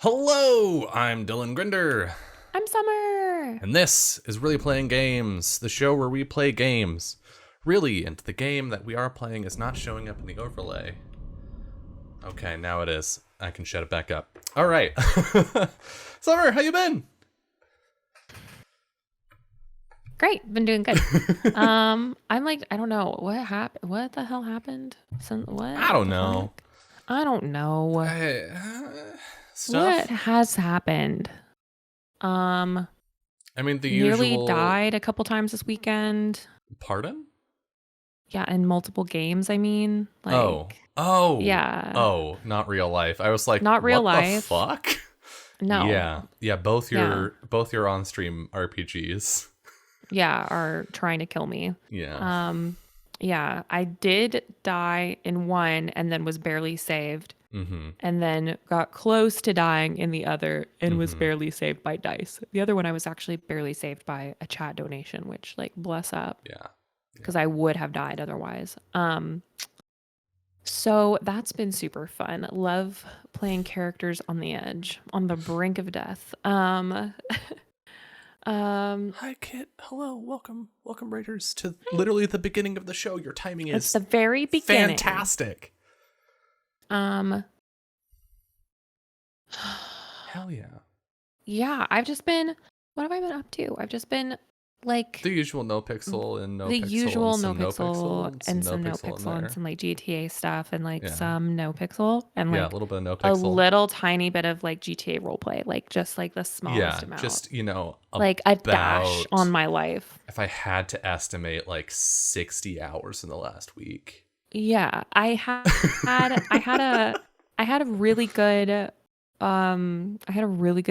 Hello, I'm Dylan Grinder, I'm Summer. and this is Really Playing Games, the show where we play games. Really, and the game that we are playing is not showing up in the overlay. Okay, now it is. I can shut it back up. All right. Summer, how you been? Great, been doing good. I'm like, I don't know what happened. What the hell happened? What? I don't the know. fuck? I don't know Stuff? what has happened. I mean, the Nearly usual... died a couple times this weekend. Pardon? Yeah, in multiple games. I mean, Oh, yeah, not real life. I was like, not real what the life. fuck? No. Yeah, both your on-stream RPGs. Yeah, are trying to kill me. Yeah. Yeah, I did die in one and then was barely saved. Mm-hmm. And then got close to dying in the other and was barely saved by dice. The other one I was actually barely saved by a chat donation, which like bless up. Yeah. Because I would have died otherwise. So that's been super fun. Love playing characters on the edge, on the brink of death. Hi, Kit. Hello. Welcome, Raiders, to literally the beginning of the show. Your timing is It's the very beginning. fantastic. Hell yeah. Yeah, I've just been, what have I been up to? I've just been like The usual no pixel and no the pixel usual and no some pixel and some no in pixel there. and some like GTA stuff and like Yeah. some no pixel and Yeah, like a little bit of no a pixel. little tiny bit of like GTA roleplay, like just like the smallest amount. Just, like a dash on my life. If I had to estimate, like 60 hours in the last week. Yeah, I had a really good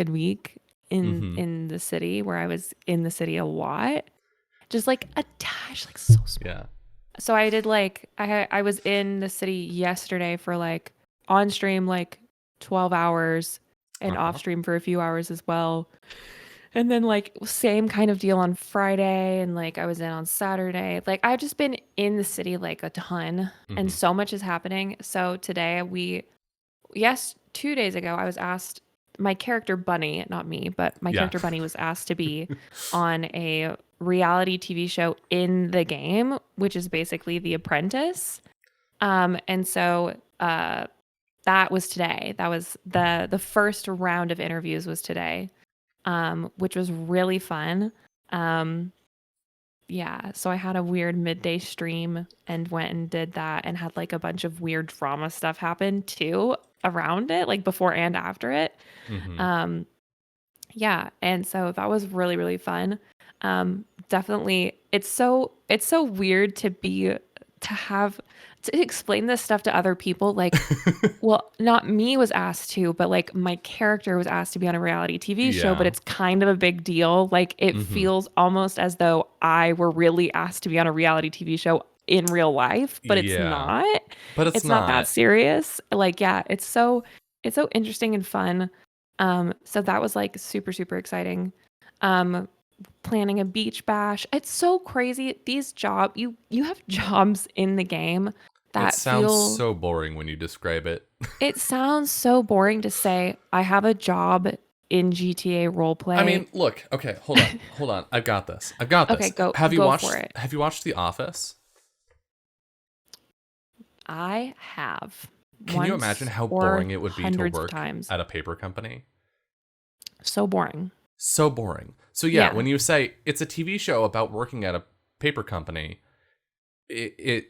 week in the city where I was in the city a lot. Just like a dash, like so small. Yeah. So I did like I was in the city yesterday for like on stream like 12 hours and off stream for a few hours as well. And then like same kind of deal on Friday and like I was in on Saturday. Like I've just been in the city like a ton and so much is happening. So today 2 days ago I was asked, my character Bunny, not me, but my character Bunny was asked to be on a reality TV show in the game, which is basically The Apprentice. And so that was today. That was the first round of interviews was today, which was really fun. Yeah, so I had a weird midday stream and went and did that and had like a bunch of weird drama stuff happen too around it, like before and after it. Yeah, and so that was really, really fun. Definitely it's so weird to explain this stuff to other people. Like, well, not me was asked to, but like my character was asked to be on a reality TV show, but it's kind of a big deal. Like it feels almost as though I were really asked to be on a reality TV show in real life, but it's not. But it's not that serious. Like, yeah, it's so interesting and fun. So that was like super, super exciting. Planning a beach bash. It's so crazy. These you have jobs in the game that it sounds so boring when you describe it. It sounds so boring to say I have a job in GTA roleplay. I mean, look, okay, hold on. I've got this. Okay, go for it. Have you watched The Office? I have. Can you imagine how boring it would be to work at a paper company? So boring. So boring. So yeah, when you say it's a TV show about working at a paper company, it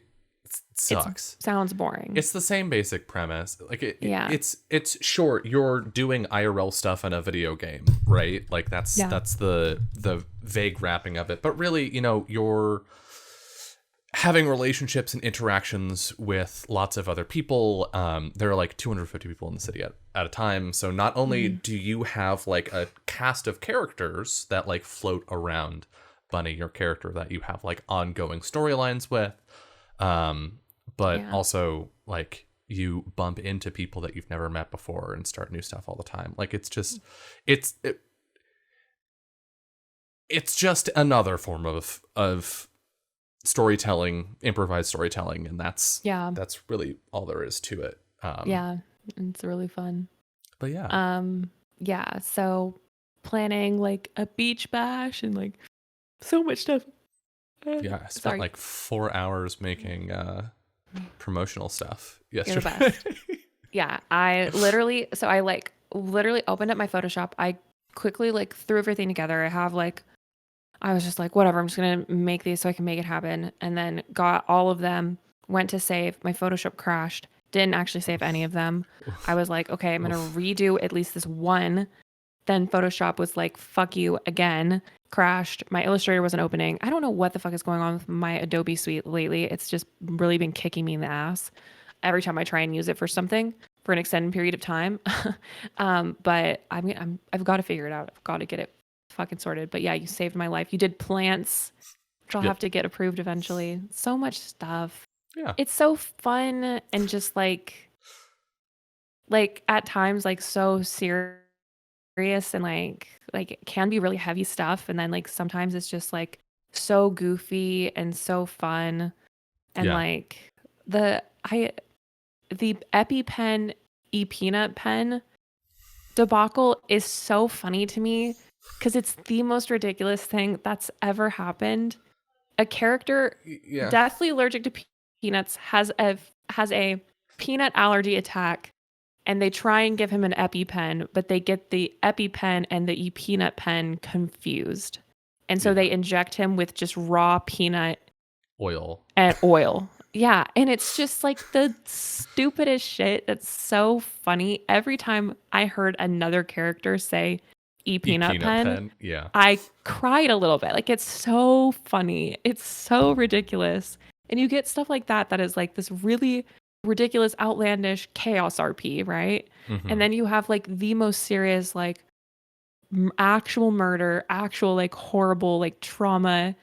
sucks. It sounds boring. It's the same basic premise. Like it's short. You're doing IRL stuff in a video game, right? Like that's the vague wrapping of it. But really, you're having relationships and interactions with lots of other people. There are like 250 people in the city at a time. So not only do you have like a cast of characters that like float around Bunny, your character, that you have like ongoing storylines with, but also like you bump into people that you've never met before and start new stuff all the time. Like it's just, it's just another form of storytelling, improvised storytelling, and that's really all there is to it. Yeah, it's really fun. But yeah. Yeah, so planning like a beach bash and like so much stuff. Yeah, I spent Sorry. like 4 hours making promotional stuff You're the yesterday. best. Yeah, I like literally opened up my Photoshop. I quickly like threw everything together. I was just like, whatever, I'm just gonna make these so I can make it happen. And then got all of them, went to save. My Photoshop crashed. Didn't actually save any of them. I was like, okay, I'm gonna redo at least this one. Then Photoshop was like, fuck you again, crashed. My Illustrator wasn't opening. I don't know what the fuck is going on with my Adobe Suite lately. It's just really been kicking me in the ass every time I try and use it for something for an extended period of time. But I've got to figure it out. I've got to get it fucking sorted. But yeah, you saved my life. You did plants, which I'll have to get approved eventually. So much stuff. Yeah. It's so fun and just like at times like so serious and like it can be really heavy stuff, and then like sometimes it's just like so goofy and so fun. And like the EpiPen e-peanut pen debacle is so funny to me because it's the most ridiculous thing that's ever happened. A character deathly allergic to peanuts has a peanut allergy attack, and they try and give him an EpiPen, but they get the EpiPen and the e-peanut pen confused. And so they inject him with just raw peanut oil. Yeah, and it's just like the stupidest shit that's so funny. Every time I heard another character say e-peanut pen, yeah, I cried a little bit. Like, it's so funny. It's so ridiculous. And you get stuff like that is like this really ridiculous, outlandish chaos RP, right? Mm-hmm. And then you have like the most serious, like actual murder, actual like horrible, like trauma,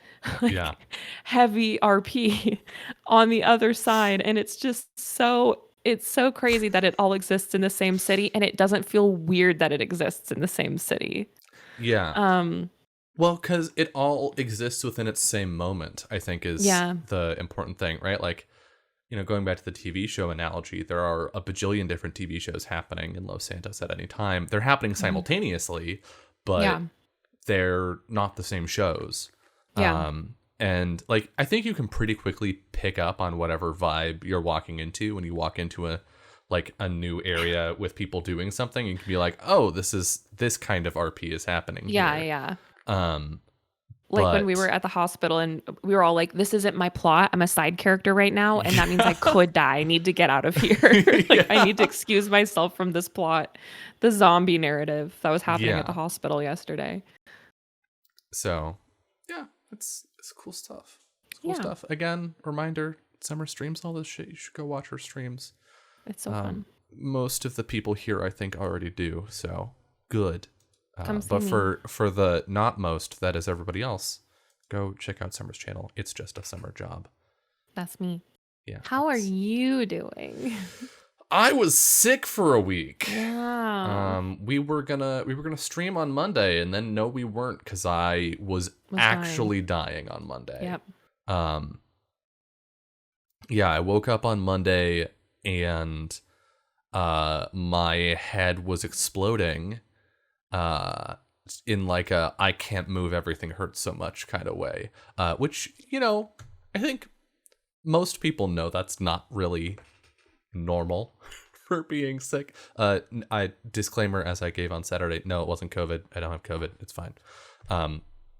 like heavy RP on the other side. And it's just it's so crazy that it all exists in the same city, and it doesn't feel weird that it exists in the same city. Yeah. Well, because it all exists within its same moment, I think is the important thing, right? Like, you know, going back to the TV show analogy, there are a bajillion different TV shows happening in Los Santos at any time. They're happening simultaneously, but they're not the same shows. And like, I think you can pretty quickly pick up on whatever vibe you're walking into when you walk into a new area with people doing something. You can be like, oh, this kind of RP is happening here. Like when we were at the hospital and we were all like, this isn't my plot. I'm a side character right now. And that means I could die. I need to get out of here. I need to excuse myself from this plot. The zombie narrative that was happening at the hospital yesterday. So, yeah, it's cool stuff. It's cool stuff. Again, reminder, Summer streams all this shit. You should go watch her streams. It's so fun. Most of the people here, I think, already do. So, good. Come see but me. for the not most, that is everybody else, go check out Summer's channel. It's just a summer job. That's me. Yeah. How are you doing? I was sick for a week. Yeah. We were gonna stream on Monday, and then no, we weren't, because I was actually dying on Monday. Yep. Yeah, I woke up on Monday and my head was exploding. In like a I can't move, everything hurts so much kind of way, which, you know, I think most people know that's not really normal for being sick. I disclaimer, as I gave on Saturday, no, it wasn't COVID. I don't have COVID. It's fine.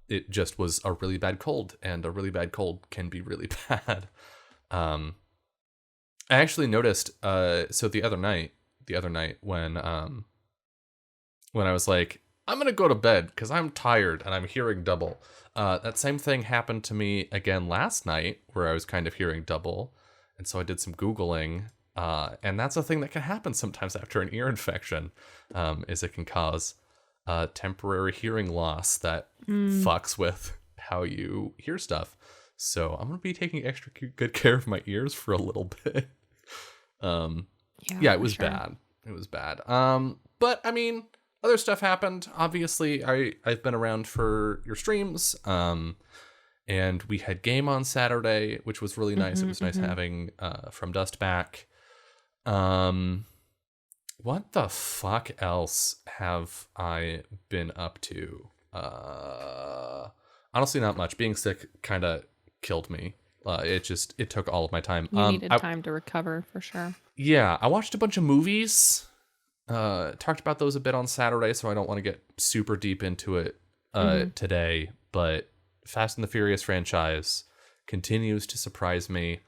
It just was a really bad cold, and a really bad cold can be really bad. I actually noticed, so the other night when I was like, I'm going to go to bed because I'm tired and I'm hearing double. That same thing happened to me again last night, where I was kind of hearing double. And so I did some Googling, and that's a thing that can happen sometimes after an ear infection, is it can cause temporary hearing loss that fucks with how you hear stuff. So I'm going to be taking extra good care of my ears for a little bit. It was bad. It was bad. But I mean, other stuff happened. Obviously, I've been around for your streams, and we had game on Saturday, which was really nice. It was nice having From Dust back. what the fuck else have I been up to? Honestly, not much. Being sick kind of killed me. It took all of my time. You needed time to recover for sure. Yeah, I watched a bunch of movies. Talked about those a bit on Saturday, so I don't want to get super deep into it today. But Fast and the Furious franchise continues to surprise me.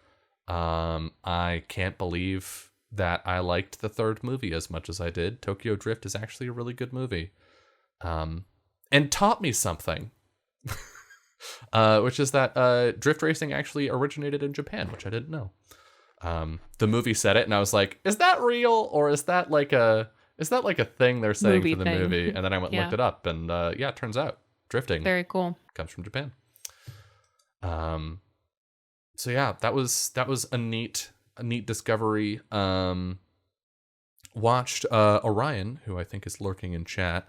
I can't believe that I liked the third movie as much as I did. Tokyo Drift is actually a really good movie. And taught me something. Which is that drift racing actually originated in Japan, which I didn't know. The movie said it, and I was like, "Is that real, or is that like a thing they're saying for the movie?" And then I went and looked it up, and it turns out drifting very cool comes from Japan. So yeah, that was a neat discovery. Watched Orion, who I think is lurking in chat.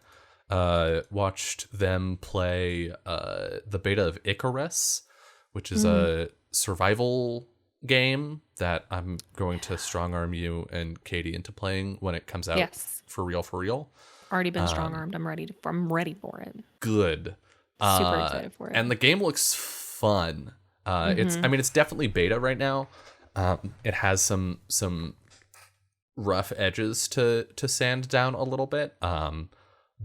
Watched them play the beta of Icarus, which is a survival game that I'm going to strong arm you and Katie into playing when it comes out. Yes. For real. Already been strong armed. I'm ready for it. Good. Super excited for it. And the game looks fun. It's definitely beta right now. It has some rough edges to sand down a little bit.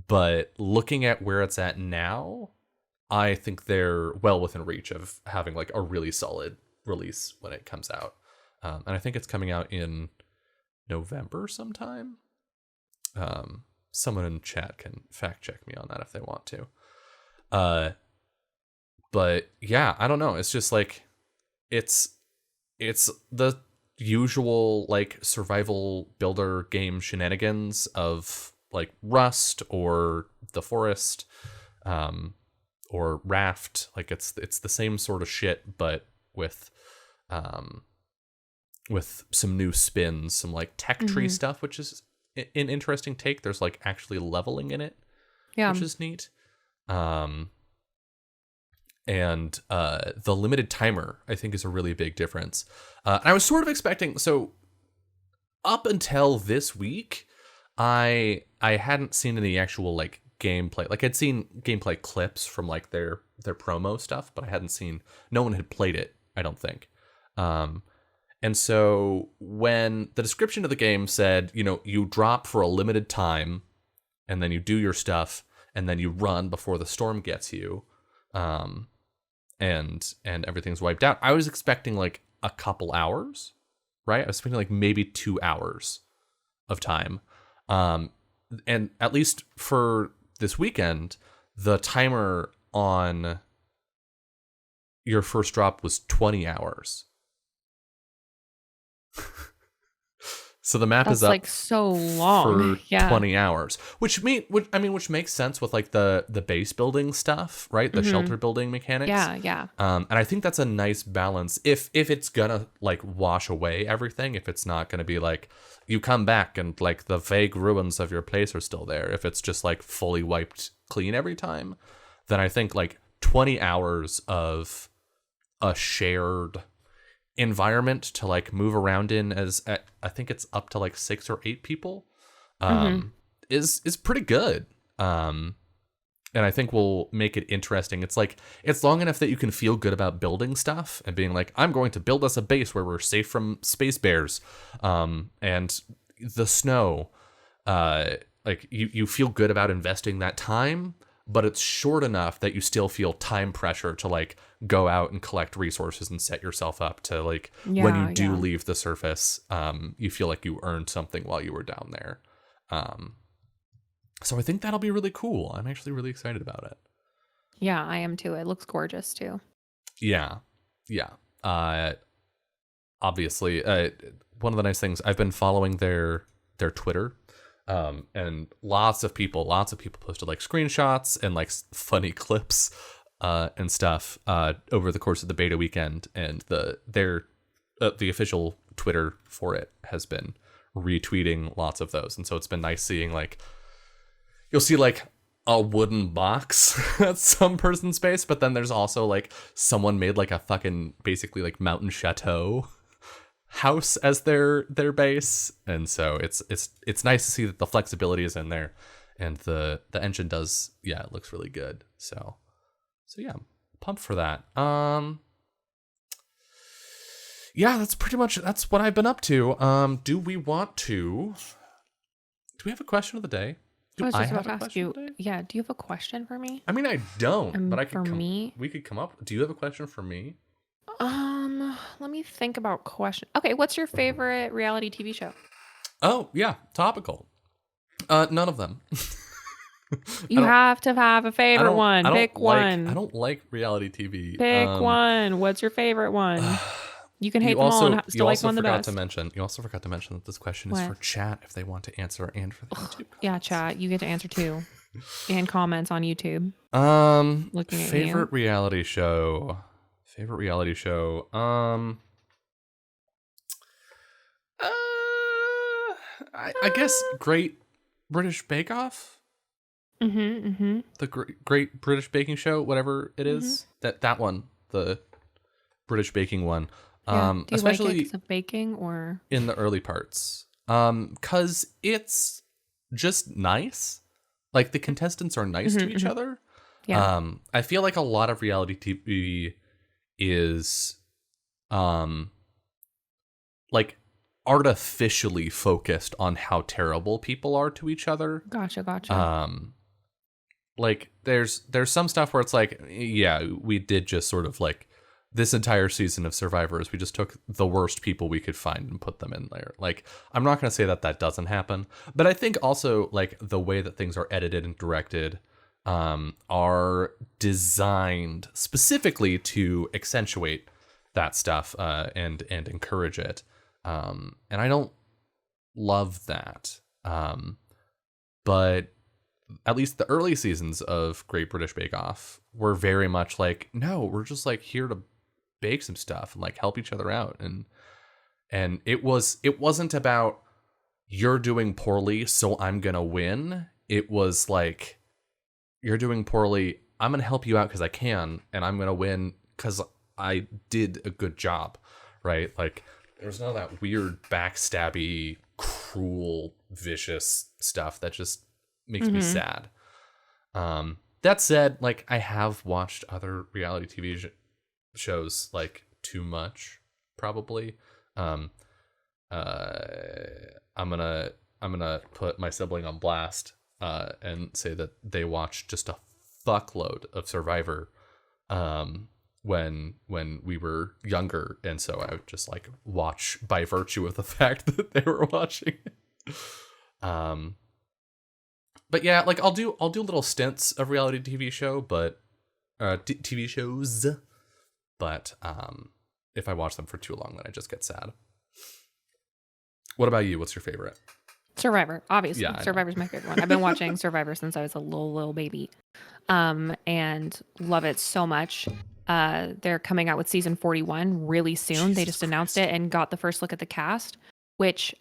But looking at where it's at now, I think they're well within reach of having like a really solid release when it comes out. And I think it's coming out in November sometime. Someone in chat can fact check me on that if they want to. But yeah, I don't know. It's just like, it's the usual like survival builder game shenanigans of like Rust or The Forest, or Raft. Like it's the same sort of shit, but with some new spins, some like tech tree stuff, which is an interesting take. There's like actually leveling in it, which is neat. And the limited timer, I think, is a really big difference. And I was sort of expecting, so up until this week, I hadn't seen any actual like gameplay. Like I'd seen gameplay clips from like their promo stuff, but I hadn't seen, no one had played it, I don't think. And so when the description of the game said, you drop for a limited time and then you do your stuff and then you run before the storm gets you, and everything's wiped out, I was expecting like a couple hours, right? I was expecting like maybe 2 hours of time. And at least for this weekend, the timer on your first drop was 20 hours. So the map is up like so long for 20 hours, which makes sense with like the base building stuff, right? The shelter building mechanics. Yeah. And I think that's a nice balance. If it's gonna like wash away everything, if it's not gonna be like you come back and like the vague ruins of your place are still there, if it's just like fully wiped clean every time, then I think like 20 hours of a shared environment to like move around in, as I think it's up to like 6 or 8 people, is pretty good. And I think will make it interesting. It's like, it's long enough that you can feel good about building stuff and being like, I'm going to build us a base where we're safe from space bears, and the snow. Like you feel good about investing that time, but it's short enough that you still feel time pressure to like go out and collect resources and set yourself up to like, when you do leave the surface, you feel like you earned something while you were down there. So I think that'll be really cool. I'm actually really excited about it. Yeah, I am too. It looks gorgeous too. Yeah. Obviously, one of the nice things, I've been following their Twitter. And lots of people posted like screenshots and like funny clips and stuff over the course of the beta weekend, and the official Twitter for it has been retweeting lots of those, and so it's been nice seeing like, you'll see like a wooden box at some person's base, but then there's also like someone made like a fucking basically like mountain chateau house as their base, and so it's nice to see that the flexibility is in there, and the engine does, yeah, it looks really good. So yeah, I'm pumped for that. Yeah, that's what I've been up to. Do we have a question of the day? I was just about to ask you. Yeah, do you have a question for me? I mean, I don't, but we could come up. Do you have a question for me? Let me think about question. Okay, what's your favorite reality TV show? Oh, yeah, topical. None of them. You have to have a favorite one. Pick one. I don't like reality TV. Pick one. What's your favorite one? You can hate them all and still like one the best. You also forgot to mention that this question is for chat if they want to answer, and for the YouTube. Yeah, chat. You get to answer too. And comments on YouTube. Looking at favorite reality show. Favorite reality show. I guess Great British Bake Off. The Great British Baking Show, whatever it is. That one, the British baking one. Yeah. Do you especially like it 'cause of baking or in the early parts? 'Cause it's just nice. Like the contestants are nice to each other. Yeah. I feel like a lot of reality TV is like artificially focused on how terrible people are to each other. Gotcha. Like there's some stuff where it's like, yeah, we did just sort of like this entire season of Survivors, we just took the worst people we could find and put them in there. Like, I'm not going to say that doesn't happen, but I think also like the way that things are edited and directed are designed specifically to accentuate that stuff and encourage it. And I don't love that. But at least the early seasons of Great British Bake Off were very much like, no, we're just like here to bake some stuff and like help each other out. And it wasn't about you're doing poorly, so I'm going to win. It was like, you're doing poorly, I'm going to help you out because I can, and I'm going to win because I did a good job, right? Like, there's none of that weird backstabby, cruel, vicious stuff that just makes me sad. That said, like, I have watched other reality TV shows like too much, probably. I'm gonna put my sibling on blast and say that they watched just a fuckload of Survivor when we were younger, and so I would just like watch by virtue of the fact that they were watching it. But yeah, like I'll do little stints of reality TV show, but TV shows. But if I watch them for too long, then I just get sad. What about you? What's your favorite? Survivor, obviously. Yeah, Survivor's my favorite one. I've been watching Survivor since I was a little baby, and love it so much. They're coming out with season 41 really soon. Jesus they just announced Christ. It and got the first look at the cast, which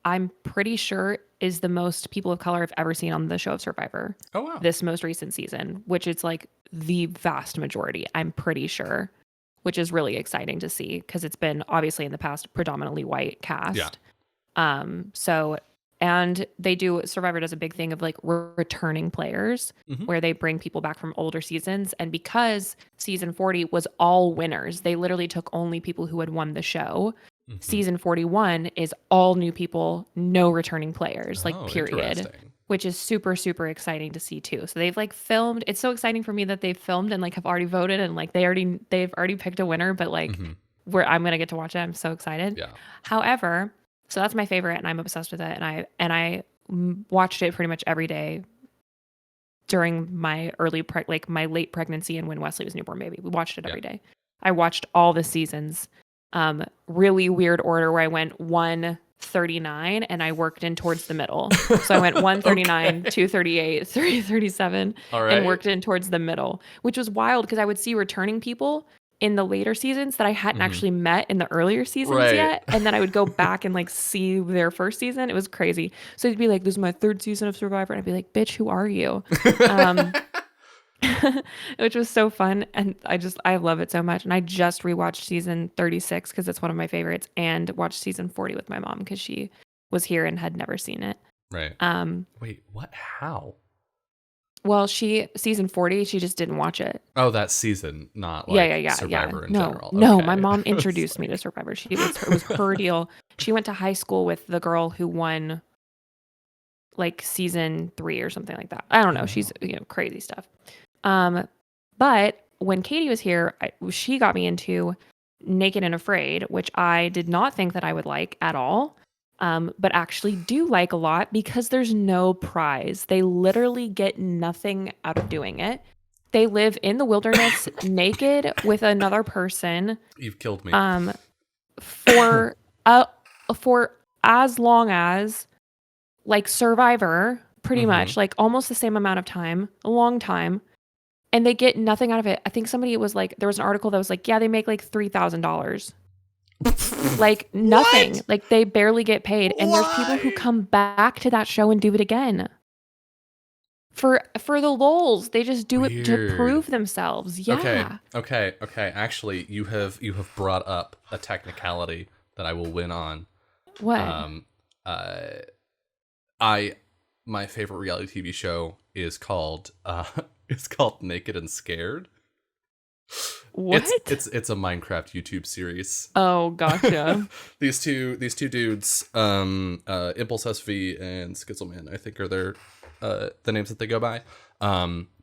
I'm pretty sure is the most people of color I've ever seen on the show of Survivor. Oh, wow. This most recent season, which is like the vast majority, I'm pretty sure, which is really exciting to see because it's been obviously in the past predominantly white cast. Yeah. And Survivor does a big thing of like returning players where they bring people back from older seasons. And because season 40 was all winners, they literally took only people who had won the show. Season 41 is all new people, no returning players, like period, which is super, super exciting to see too. So they've like filmed. It's so exciting for me that they've filmed and like have already voted and like they've already picked a winner, but like I'm going to get to watch it. I'm so excited. Yeah. However, so that's my favorite and I'm obsessed with it. And I watched it pretty much every day during my my late pregnancy and when Wesley was newborn baby. We watched it every day. I watched all the seasons. Really weird order where I went 139 and I worked in towards the middle. So I went 139, 238, 337 and worked in towards the middle, which was wild because I would see returning people in the later seasons that I hadn't actually met in the earlier seasons yet. And then I would go back and like see their first season. It was crazy. So it'd be like, this is my third season of Survivor. And I'd be like, bitch, who are you? which was so fun. And I love it so much. And I just rewatched season 36 because it's one of my favorites, and watched season 40 with my mom because she was here and had never seen it. Right. Wait, what? How? Well, season 40, she just didn't watch it. Oh, that season, not like Survivor in general. No, Okay. my mom introduced me to Survivor. It was her deal. She went to high school with the girl who won like season 3 or something like that. I don't know. She's, crazy stuff. But when Katie was here, she got me into Naked and Afraid, which I did not think that I would like at all. But actually do like a lot because there's no prize. They literally get nothing out of doing it. They live in the wilderness naked with another person. You've killed me. For as long as like Survivor, pretty much like almost the same amount of time, a long time. And they get nothing out of it. I think somebody was like, there was an article that was like, yeah, they make like $3,000. Like nothing. What? Like they barely get paid. And there's people who come back to that show and do it again. For the lols. They just do it to prove themselves. Yeah. Okay. Actually, you have brought up a technicality that I will win on. What? My favorite reality TV show is called Naked and Scared. What? It's a Minecraft YouTube series. Oh, gotcha. these two dudes, Impulse SV and Schizoman, I think are the names that they go by.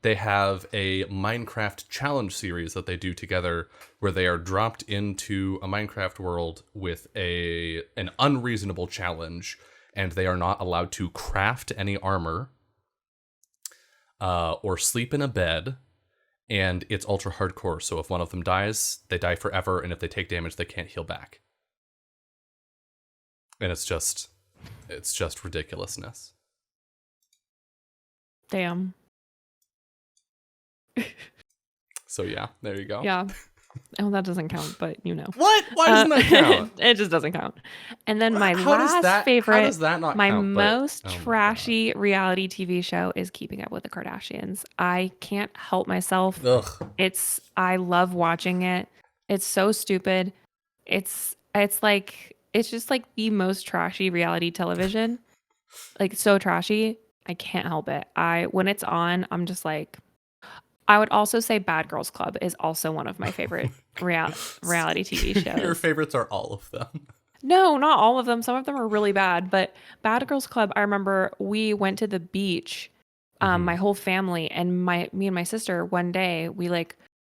They have a Minecraft challenge series that they do together, where they are dropped into a Minecraft world with an unreasonable challenge, and they are not allowed to craft any armor, or sleep in a bed. And it's ultra hardcore, so if one of them dies, they die forever, and if they take damage, they can't heal back. And it's just ridiculousness. Damn. So yeah, there you go. Yeah. Oh, that doesn't count, but What? Why doesn't that count? It just doesn't count. And then my How does last favorite, how does that not my count? most trashy reality TV show is Keeping Up with the Kardashians. I can't help myself. Ugh. I love watching it. It's so stupid. It's just like the most trashy reality television. Like so trashy. I can't help it. When it's on, I'm just like, I would also say Bad Girls Club is also one of my favorite reality TV shows. Your favorites are all of them. No, not all of them. Some of them are really bad. But Bad Girls Club, I remember we went to the beach, my whole family, and me and my sister, one day, we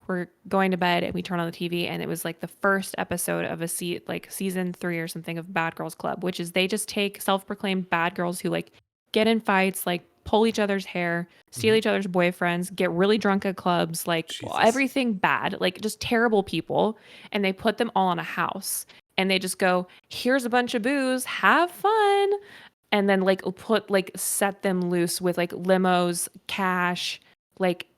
were going to bed and we turned on the TV, and it was like the first episode of season 3 or something of Bad Girls Club, which is they just take self-proclaimed bad girls who get in fights, pull each other's hair, steal each other's boyfriends, get really drunk at clubs, everything bad, just terrible people. And they put them all in a house and they just go, here's a bunch of booze, have fun. And then set them loose with limos, cash,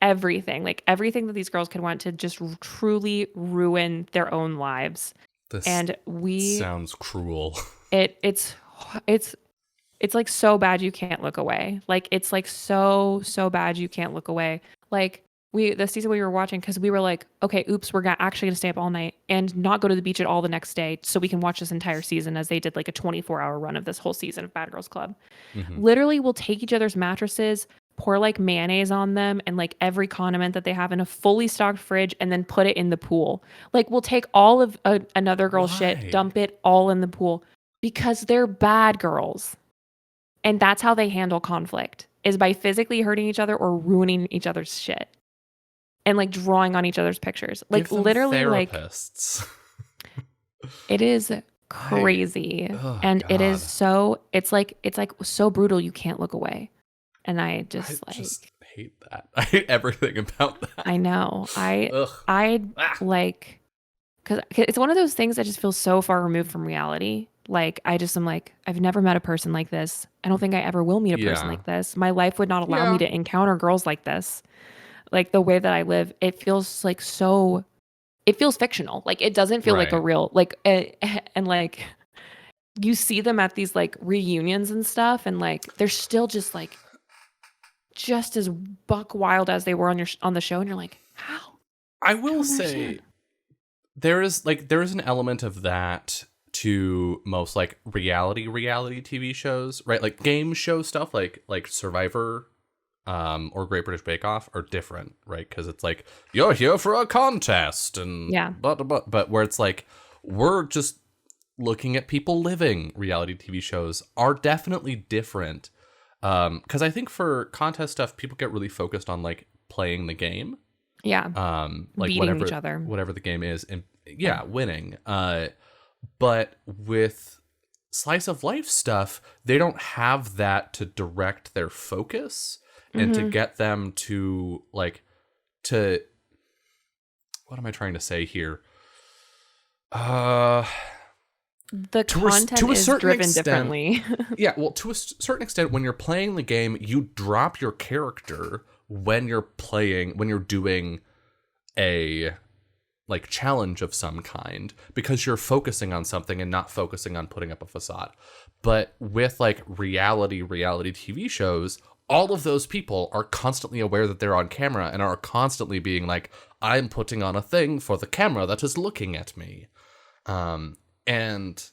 everything that these girls could want to just truly ruin their own lives. This sounds cruel. It's so bad you can't look away. It's so bad you can't look away. The season we were watching, because we were like, okay, oops, we're actually going to stay up all night and not go to the beach at all the next day so we can watch this entire season, as they did a 24-hour run of this whole season of Bad Girls Club. Literally, we'll take each other's mattresses, pour mayonnaise on them and every condiment that they have in a fully stocked fridge, and then put it in the pool. We'll take all of another girl's shit, dump it all in the pool, because they're bad girls. And that's how they handle conflict, is by physically hurting each other or ruining each other's shit. And drawing on each other's pictures. Literally therapists. It is crazy. And God. It is so so brutal you can't look away. And I just hate that. I hate everything about that. I know. Because it's one of those things that just feels so far removed from reality. I'm I've never met a person like this. I don't think I ever will meet a person like this. My life would not allow me to encounter girls like this. The way that I live, it feels it feels fictional. It doesn't feel like a real, and you see them at these reunions and stuff, and they're still just just as buck wild as they were on the show, and you're like, how? I will say there is an element of that to most like reality TV shows, right? Like game show stuff like Survivor or Great British Bake Off are different, right? Because it's like, you're here for a contest and but where it's like, we're just looking at people living. Reality TV shows are definitely different. Because I think for contest stuff, people get really focused on like playing the game. Yeah. Like beating each other. Whatever the game is, and winning. But with slice of life stuff, they don't have that to direct their focus and to get them to like what am I trying to say here? The content is driven differently. Yeah, well, to a certain extent, when you're playing the game, you drop your character when you're doing a like challenge of some kind, because you're focusing on something and not focusing on putting up a facade. But with like reality TV shows, all of those people are constantly aware that they're on camera and are constantly being like, I'm putting on a thing for the camera that is looking at me. And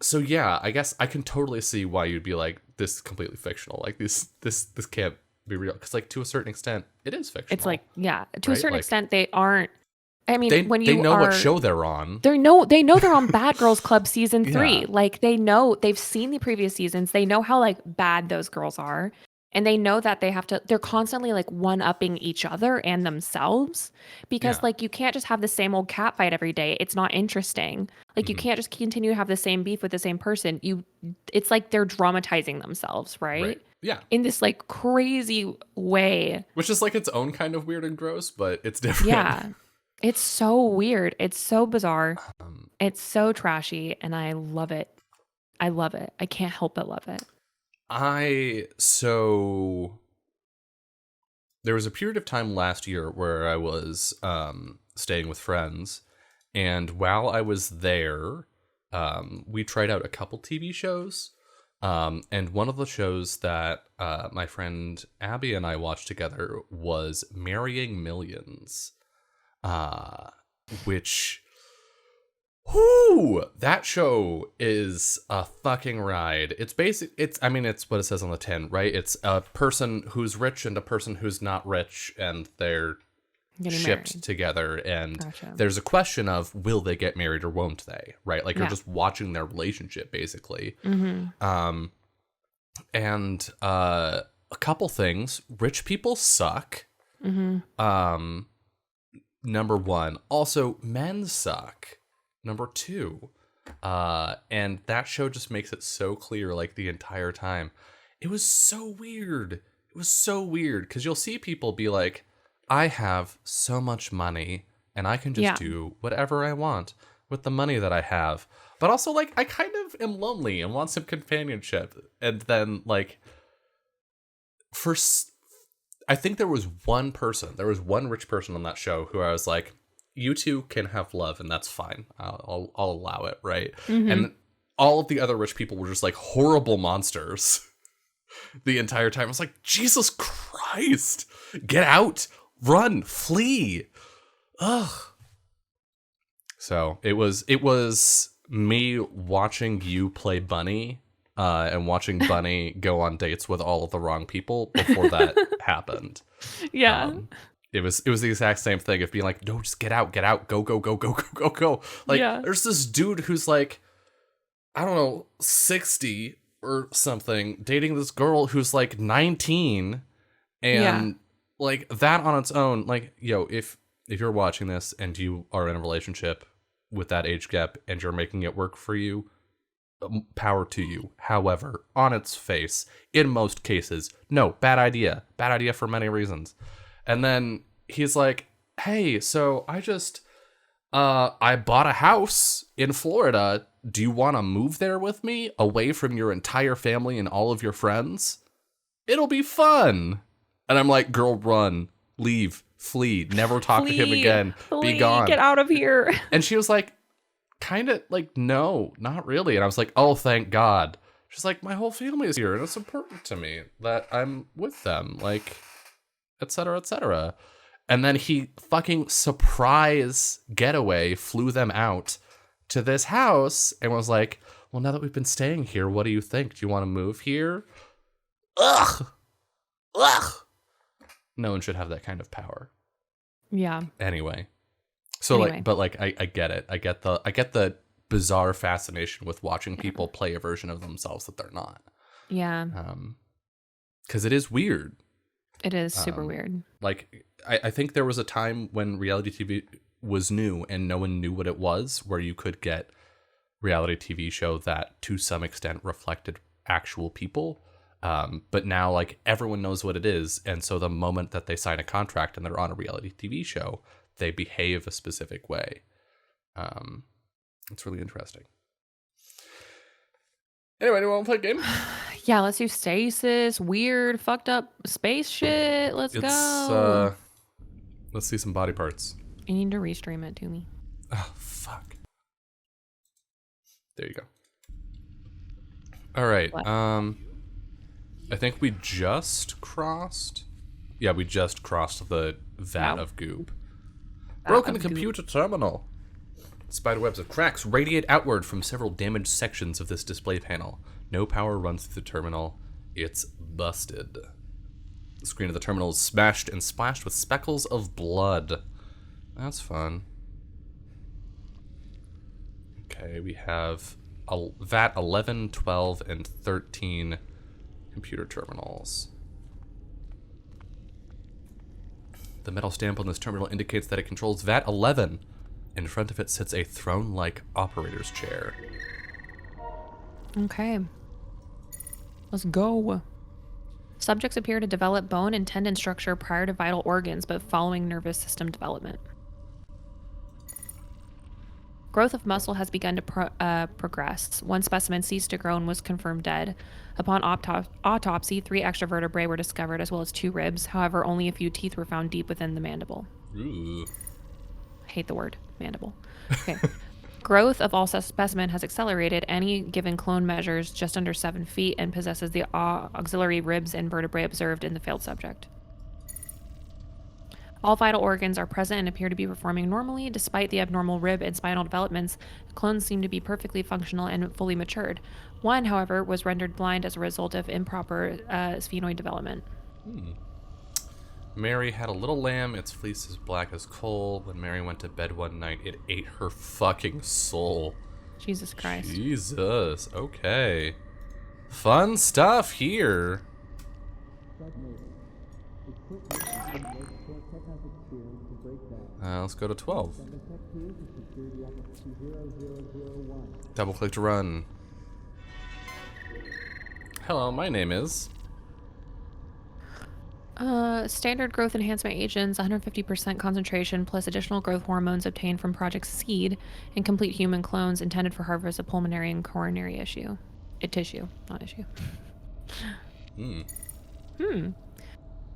so, yeah, I guess I can totally see why you'd be like, this is completely fictional. Like this can't be real. Because like to a certain extent, it is fictional. It's like, yeah, to a certain extent, they aren't. I mean, they know what show they're on. They know they're on Bad Girls Club season 3. Yeah. Like they've seen the previous seasons. They know how like bad those girls are. And they know that they're constantly like one-upping each other and themselves, because like you can't just have the same old cat fight every day. It's not interesting. Like you can't just continue to have the same beef with the same person. It's like they're dramatizing themselves, right? Yeah. In this like crazy way. Which is like its own kind of weird and gross, but it's different. Yeah. It's so weird. It's so bizarre. It's so trashy, and I love it. I love it. I can't help but love it. So there was a period of time last year where I was staying with friends, and while I was there, we tried out a couple TV shows, and one of the shows that my friend Abby and I watched together was Marrying Millions, which... Whoo! That show is a fucking ride. It's what it says on the tin, right? It's a person who's rich and a person who's not rich, and they're shipped together. And there's a question of, will they get married or won't they? Right? Like, you're just watching their relationship, basically. Mm-hmm. And a couple things. Rich people suck. Mm-hmm. Number one. Also, men suck. Number two, and that show just makes it so clear, like, the entire time. It was so weird. Because you'll see people be like, I have so much money, and I can just do whatever I want with the money that I have. But also, like, I kind of am lonely and want some companionship. And then, like, I think there was one rich person on that show who I was like, you two can have love, and that's fine. I'll allow it, right? Mm-hmm. And all of the other rich people were just like horrible monsters the entire time. I was like, Jesus Christ, get out, run, flee. Ugh. So it was me watching you play Bunny, and watching Bunny go on dates with all of the wrong people before that happened. Yeah. It was the exact same thing of being like, no, just get out, go. Like, there's this dude who's like, I don't know, 60 or something, dating this girl who's like 19, and like that on its own, like, yo, if you're watching this and you are in a relationship with that age gap and you're making it work for you, power to you. However, on its face, in most cases, no, bad idea for many reasons. And then he's like, hey, so I bought a house in Florida. Do you want to move there with me, away from your entire family and all of your friends? It'll be fun. And I'm like, girl, run, leave, flee, never talk to him again. Be gone. Get out of here. And she was like, kind of like, no, not really. And I was like, oh, thank God. She's like, my whole family is here, and it's important to me that I'm with them, like, et cetera, et cetera. And then he fucking surprise getaway flew them out to this house and was like, well, now that we've been staying here, what do you think? Do you want to move here? Ugh. Ugh. No one should have that kind of power. Yeah. Anyway. So like, but like, I get it. I get the bizarre fascination with watching people play a version of themselves that they're not. Yeah. Because it is weird. It is super weird. Like, I think there was a time when reality TV was new and no one knew what it was, where you could get reality TV show that to some extent reflected actual people. But now, like, everyone knows what it is. And so the moment that they sign a contract and they're on a reality TV show, they behave a specific way. It's really interesting. Anyway, do you want to play a game? Yeah, let's do Stasis. Weird, fucked up space shit. Let's go. Let's see some body parts. You need to restream it to me. Oh, fuck. There you go. All right. What? I think we just crossed. Yeah, we just crossed the vat of goop. Broken computer terminal. Spiderwebs of cracks radiate outward from several damaged sections of this display panel. No power runs through the terminal. It's busted. The screen of the terminal is smashed and splashed with speckles of blood. That's fun. Okay, we have VAT 11, 12, and 13 computer terminals. The metal stamp on this terminal indicates that it controls VAT 11. In front of it sits a throne-like operator's chair. Okay. Let's go. Subjects appear to develop bone and tendon structure prior to vital organs, but following nervous system development. Growth of muscle has begun to progress. One specimen ceased to grow and was confirmed dead. Upon autopsy, 3 extra vertebrae were discovered, as well as 2 ribs. However, only a few teeth were found deep within the mandible. Ooh. I hate the word mandible. Okay. Growth of all specimen has accelerated. Any given clone measures just under 7 feet and possesses the auxiliary ribs and vertebrae observed in the failed subject. All vital organs are present and appear to be performing normally. Despite the abnormal rib and spinal developments, clones seem to be perfectly functional and fully matured. One, however, was rendered blind as a result of improper sphenoid development. Mary had a little lamb. Its fleece is black as coal. When Mary went to bed one night, it ate her fucking soul. Jesus Christ. Jesus. Okay. Fun stuff here. Let's go to 12. Double click to run. Hello, my name is... Standard growth enhancement agents, 150% concentration, plus additional growth hormones obtained from Project Seed, and complete human clones intended for harvest of pulmonary and coronary tissue, not issue.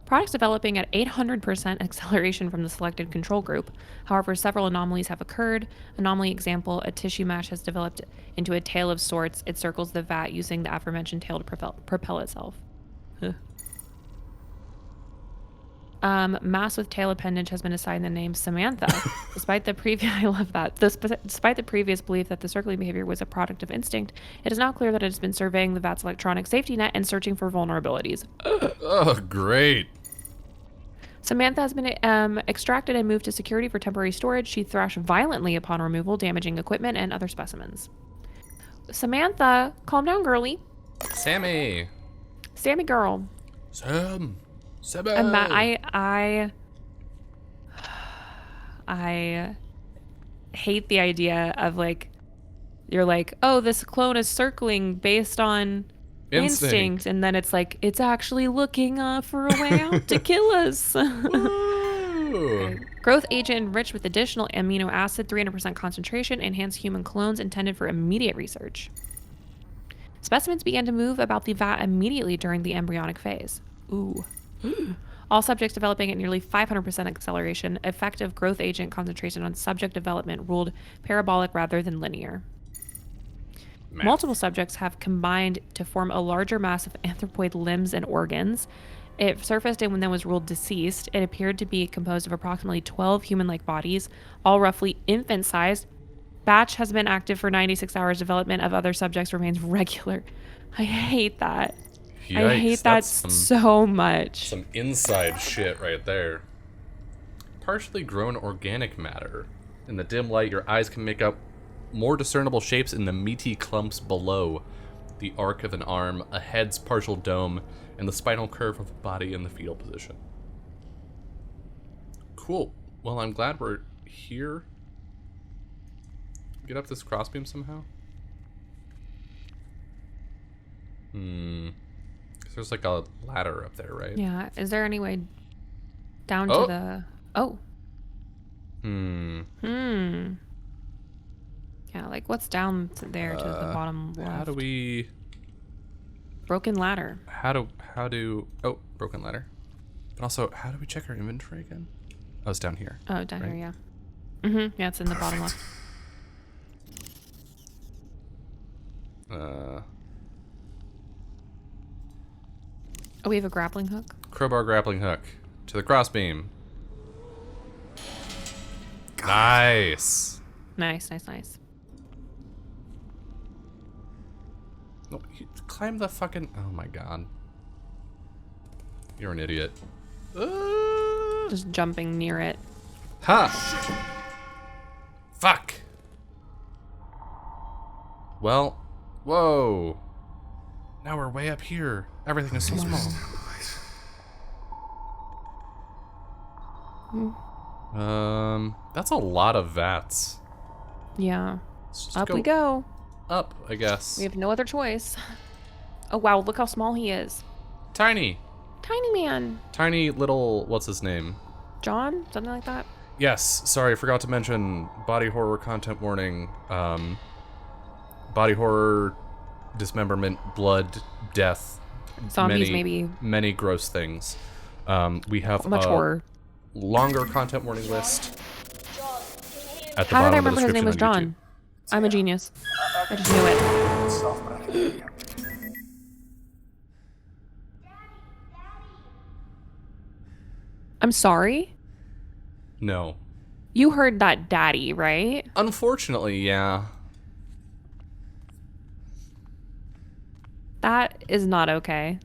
Products developing at 800% acceleration from the selected control group. However, several anomalies have occurred. Anomaly example, a tissue mash has developed into a tail of sorts. It circles the vat using the aforementioned tail to propel itself. Mass with tail appendage has been assigned the name Samantha. Despite the I love that. Despite the previous belief that the circling behavior was a product of instinct, it is now clear that it has been surveying the vat's electronic safety net and searching for vulnerabilities. Oh, great. Samantha has been extracted and moved to security for temporary storage. She thrashed violently upon removal, damaging equipment and other specimens. Samantha, calm down, girlie. Sammy girl. Sam. I hate the idea of, like, you're like, oh, this clone is circling based on instinct, and then it's like, it's actually looking for a way out to kill us. Growth agent enriched with additional amino acid, 300% concentration, enhanced human clones intended for immediate research. Specimens began to move about the vat immediately during the embryonic phase. Ooh. All subjects developing at nearly 500% acceleration. Effective growth agent concentration on subject development ruled parabolic rather than linear. Math. Multiple subjects have combined to form a larger mass of anthropoid limbs and organs. It surfaced and then was ruled deceased. It appeared to be composed of approximately 12 human-like bodies, all roughly infant-sized. Batch has been active for 96 hours. Development of other subjects remains regular. I hate that. Yikes, I hate that so much. Some inside shit right there. Partially grown organic matter. In the dim light, your eyes can make out more discernible shapes in the meaty clumps below. The arc of an arm, a head's partial dome, and the spinal curve of a body in the fetal position. Cool. Well, I'm glad we're here. Get up this crossbeam somehow? There's like a ladder up there, right? Yeah. Is there any way down to the... Oh. Yeah, like what's down to there to the bottom left? How do we... Broken ladder. How do... Oh, broken ladder. But also, how do we check our inventory again? Oh, it's down here. Oh, down here, yeah. Yeah, it's in the bottom left. Oh, we have a grappling hook? Crowbar grappling hook. To the crossbeam. Nice. Nice, nice, nice. No, climb the fucking... Oh my god. You're an idiot. Just jumping near it. Ha! Fuck! Well, whoa. Now we're way up here. Everything is so small. That's a lot of vats. Yeah. Up we go. Up, I guess. We have no other choice. Oh wow, look how small he is. Tiny. Tiny man. Tiny little, what's his name? John? Something like that? Yes, sorry, forgot to mention body horror content warning. Body horror, dismemberment, blood, death. Zombies, maybe. Many gross things. We have much horror. Longer content warning list. At the How did I bottom of remember the his name was description on John? I'm a genius. I just knew it. I'm sorry? No. You heard that daddy, right? Unfortunately, yeah. That is not okay.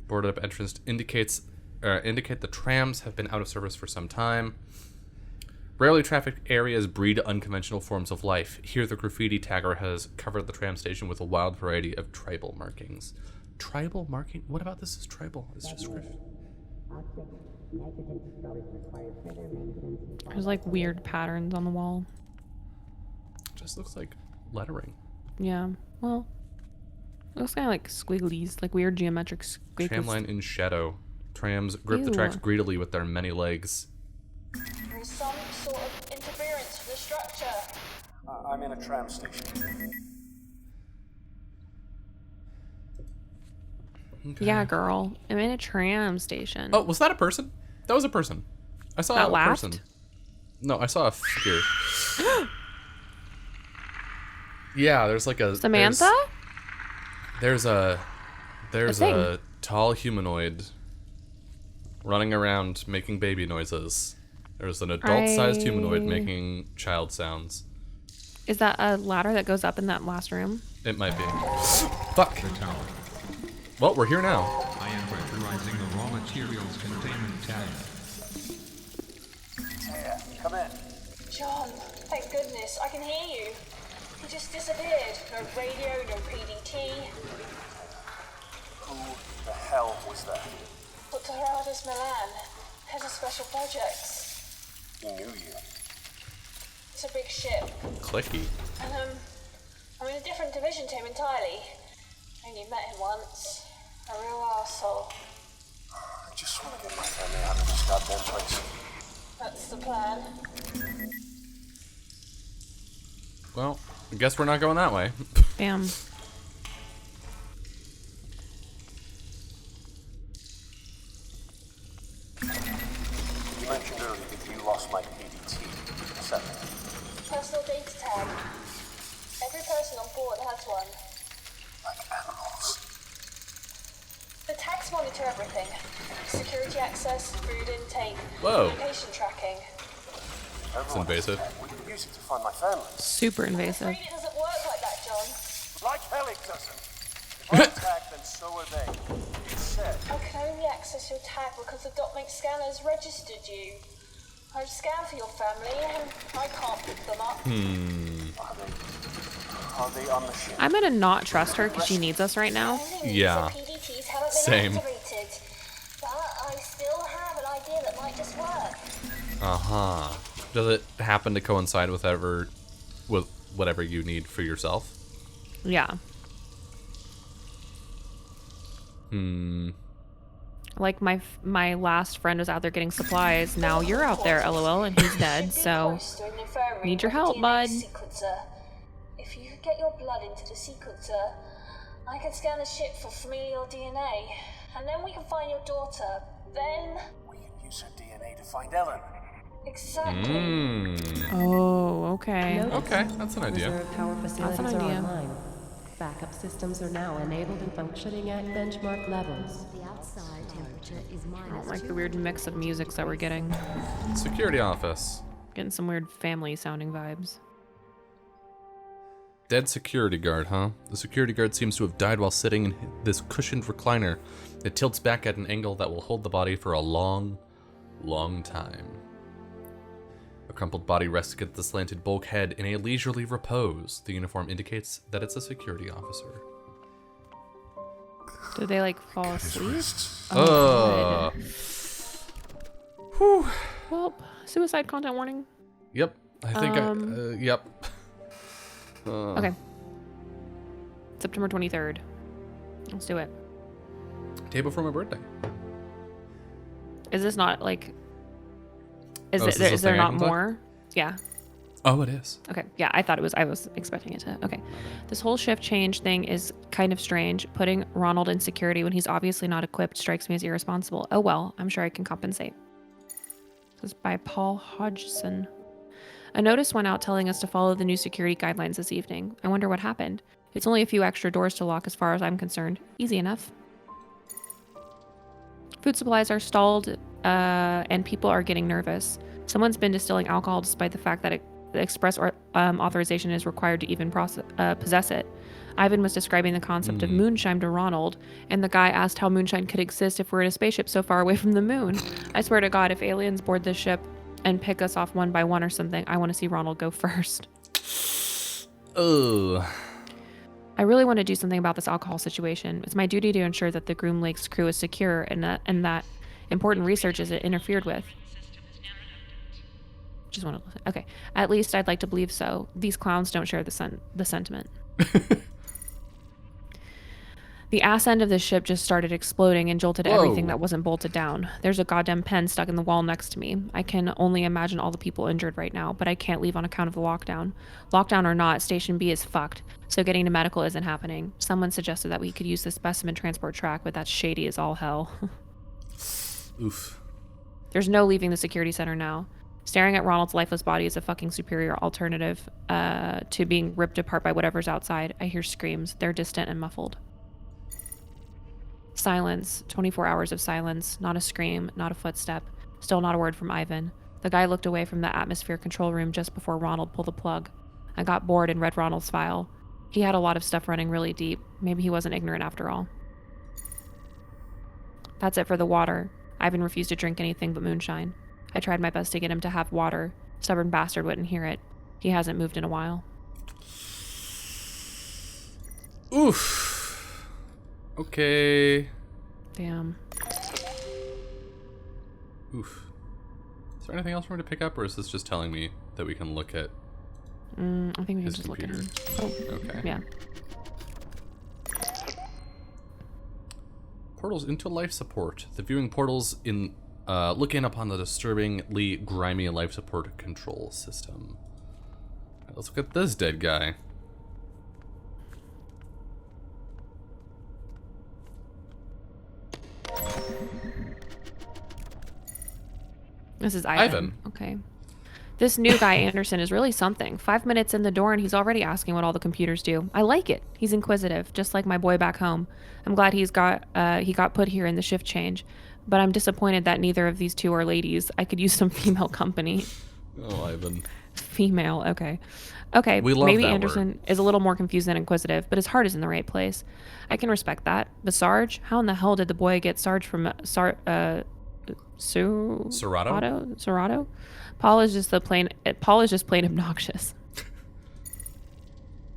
Boarded up entrance indicate the trams have been out of service for some time. Rarely trafficked areas breed unconventional forms of life. Here, the graffiti tagger has covered the tram station with a wild variety of tribal markings. Tribal marking? What about this is tribal? It's just graffiti. There's like weird patterns on the wall. Just looks like lettering. Yeah. Well, it looks kind of like squigglies, like weird geometric squiggles. Tramline in shadow. Trams grip the tracks greedily with their many legs. There is some sort of interference with the structure. I'm in a tram station. Okay. Yeah, girl. I'm in a tram station. Oh, was that a person? That was a person. I saw that a laughed? person. No, I saw a figure. Yeah, there's like a Samantha? There's a tall humanoid running around making baby noises. There's an adult-sized humanoid making child sounds. Is that a ladder that goes up in that last room? It might be. Fuck. Well, we're here now. I am pressurizing the raw materials containment tab. Yeah, come in. John, thank goodness, I can hear you. He just disappeared. No radio, no PDT. Who the hell was that? Dr. Gerardus Milan, head of special projects. He knew you. It's a big ship. Clicky. And I'm in a different division to him entirely. Only met him once. A real arsehole. I just want to get my family out of this goddamn place. That's the plan. Well, I guess we're not going that way. Bam. You mentioned earlier that you lost my PDT. What's that mean? Personal data tag. Every person on board has one. everything. Security access, food intake, Whoa. location tracking. It's invasive. We can use it to find my family. Super invasive. Afraid it doesn't work like that, John. Like hell it doesn't. If I attack, then so are they. It's said. I can only access your tag because the Dotmate scanners registered you. I've scanned for your family and I can't pick them up. Are they on the ship? I'm gonna not trust her because she needs us right now. Yeah. PDTs haven't been Same. activated, but I still have an idea that might just work. Uh-huh. Does it happen to coincide with whatever you need for yourself? Yeah. Like my last friend was out there getting supplies. Now you're out there, LOL, and he's dead. So need your help, bud. If you could get your blood into the sequencer, I can scan the ship for familial DNA, and then we can find your daughter. Then We can use her DNA to find Ellen. exactly. Oh, okay. Okay, that's an idea. Reserve power facilities an are idea. online. Backup systems are now enabled and functioning at benchmark levels. The outside temperature is I don't like the weird mix of musics that we're getting. Security office. Getting some weird family sounding vibes. Dead security guard, huh? The security guard seems to have died while sitting in this cushioned recliner. It tilts back at an angle that will hold the body for a long, long time. A crumpled body rests against the slanted bulkhead in a leisurely repose. The uniform indicates that it's a security officer. Did they like fall asleep? Oh. Whew. Well, suicide content warning. Yep. I think yep. Okay. September 23rd. Let's do it. Day before my birthday. Is this not like... Is, Oh, it, is this a is there thing I not can play? more? Yeah. Oh, it is. Okay. Yeah, I thought it was. I was expecting it to. Okay. This whole shift change thing is kind of strange. Putting Ronald in security when he's obviously not equipped strikes me as irresponsible. Oh well, I'm sure I can compensate. This is by Paul Hodgson. A notice went out telling us to follow the new security guidelines this evening. I wonder what happened. It's only a few extra doors to lock as far as I'm concerned. Easy enough. Food supplies are stalled, and people are getting nervous. Someone's been distilling alcohol despite the fact that the express authorization is required to even possess it. Ivan was describing the concept of moonshine to Ronald, and the guy asked how moonshine could exist if we're in a spaceship so far away from the moon. I swear to God, if aliens board this ship and pick us off one by one or something, I want to see Ronald go first. Ugh. I really want to do something about this alcohol situation. It's my duty to ensure that the Groom Lake's crew is secure and that important research isn't interfered with. Just want to listen. Okay. At least I'd like to believe so. These clowns don't share the sentiment. The ass end of the ship just started exploding and jolted everything that wasn't bolted down. There's a goddamn pen stuck in the wall next to me. I can only imagine all the people injured right now, but I can't leave on account of the lockdown. Lockdown or not, Station B is fucked, so getting to medical isn't happening. Someone suggested that we could use the specimen transport track, but that's shady as all hell. Oof. There's no leaving the security center now. Staring at Ronald's lifeless body is a fucking superior alternative to being ripped apart by whatever's outside. I hear screams. They're distant and muffled. Silence. 24 hours of silence. Not a scream, not a footstep. Still not a word from Ivan. The guy looked away from the atmosphere control room just before Ronald pulled the plug. I got bored and read Ronald's file. He had a lot of stuff running really deep. Maybe he wasn't ignorant after all. That's it for the water. Ivan refused to drink anything but moonshine. I tried my best to get him to have water. Stubborn bastard wouldn't hear it. He hasn't moved in a while. Oof. Okay. Damn. Oof. Is there anything else for me to pick up, or is this just telling me that we can look at I think we can his just computer? look at him. Oh, Okay. yeah. Portals into life support. The viewing portals in look in upon the disturbingly grimy life support control system. Let's look at this dead guy. This is Ivan. Ivan. Okay. This new guy, Anderson, is really something. 5 minutes in the door and he's already asking what all the computers do. I like it. He's inquisitive, just like my boy back home. I'm glad he got put here in the shift change, but I'm disappointed that neither of these two are ladies. I could use some female company. Oh, Ivan. Female, okay. Okay, We love maybe that Anderson word. is a little more confused than inquisitive, but his heart is in the right place. I can respect that. But Sarge? How in the hell did the boy get Sarge from Serato? Serato? Paul is just plain obnoxious.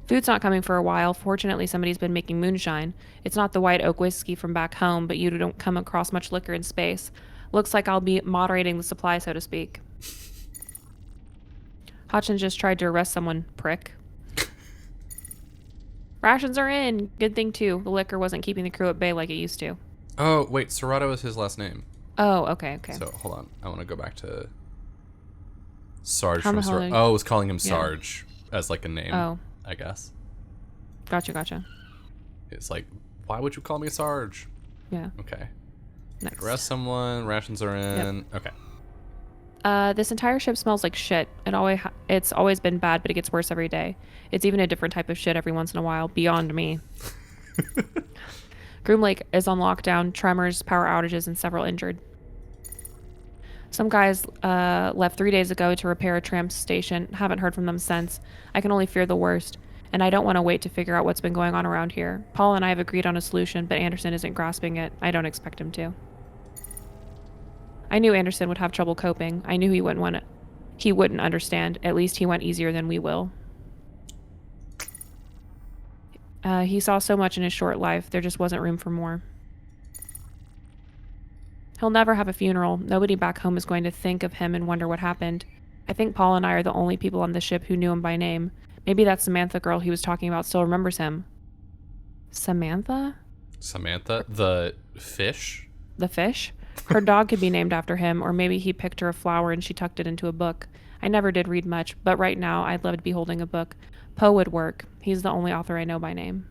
Food's not coming for a while. Fortunately, somebody's been making moonshine. It's not the white oak whiskey from back home, but you don't come across much liquor in space. Looks like I'll be moderating the supply, so to speak. Hodgson just tried to arrest someone, prick. Rations are in. Good thing, too. The liquor wasn't keeping the crew at bay like it used to. Oh, wait, Serato is his last name. Oh, okay. So, hold on. I want to go back to Sarge How from the hell Sarge. did- Oh, I was calling him Sarge as like a name, Oh. I guess. Gotcha. It's like, why would you call me Sarge? Yeah. Okay. Next. Arrest someone, rations are in. Okay. This entire ship smells like shit. It's always been bad, but it gets worse every day. It's even a different type of shit every once in a while, beyond me. Groom Lake is on lockdown, tremors, power outages, and several injured. Some guys left 3 days ago to repair a tram station. Haven't heard from them since. I can only fear the worst, and I don't want to wait to figure out what's been going on around here. Paul and I have agreed on a solution, but Anderson isn't grasping it. I don't expect him to. I knew Anderson would have trouble coping. I knew he wouldn't understand. At least he went easier than we will. He saw so much in his short life. There just wasn't room for more. He'll never have a funeral. Nobody back home is going to think of him and wonder what happened. I think Paul and I are the only people on the ship who knew him by name. Maybe that Samantha girl he was talking about still remembers him. Samantha? Samantha, the fish? The fish? Her dog could be named after him, or maybe he picked her a flower and she tucked it into a book. I never did read much, but right now I'd love to be holding a book. Poe would work. He's the only author I know by name.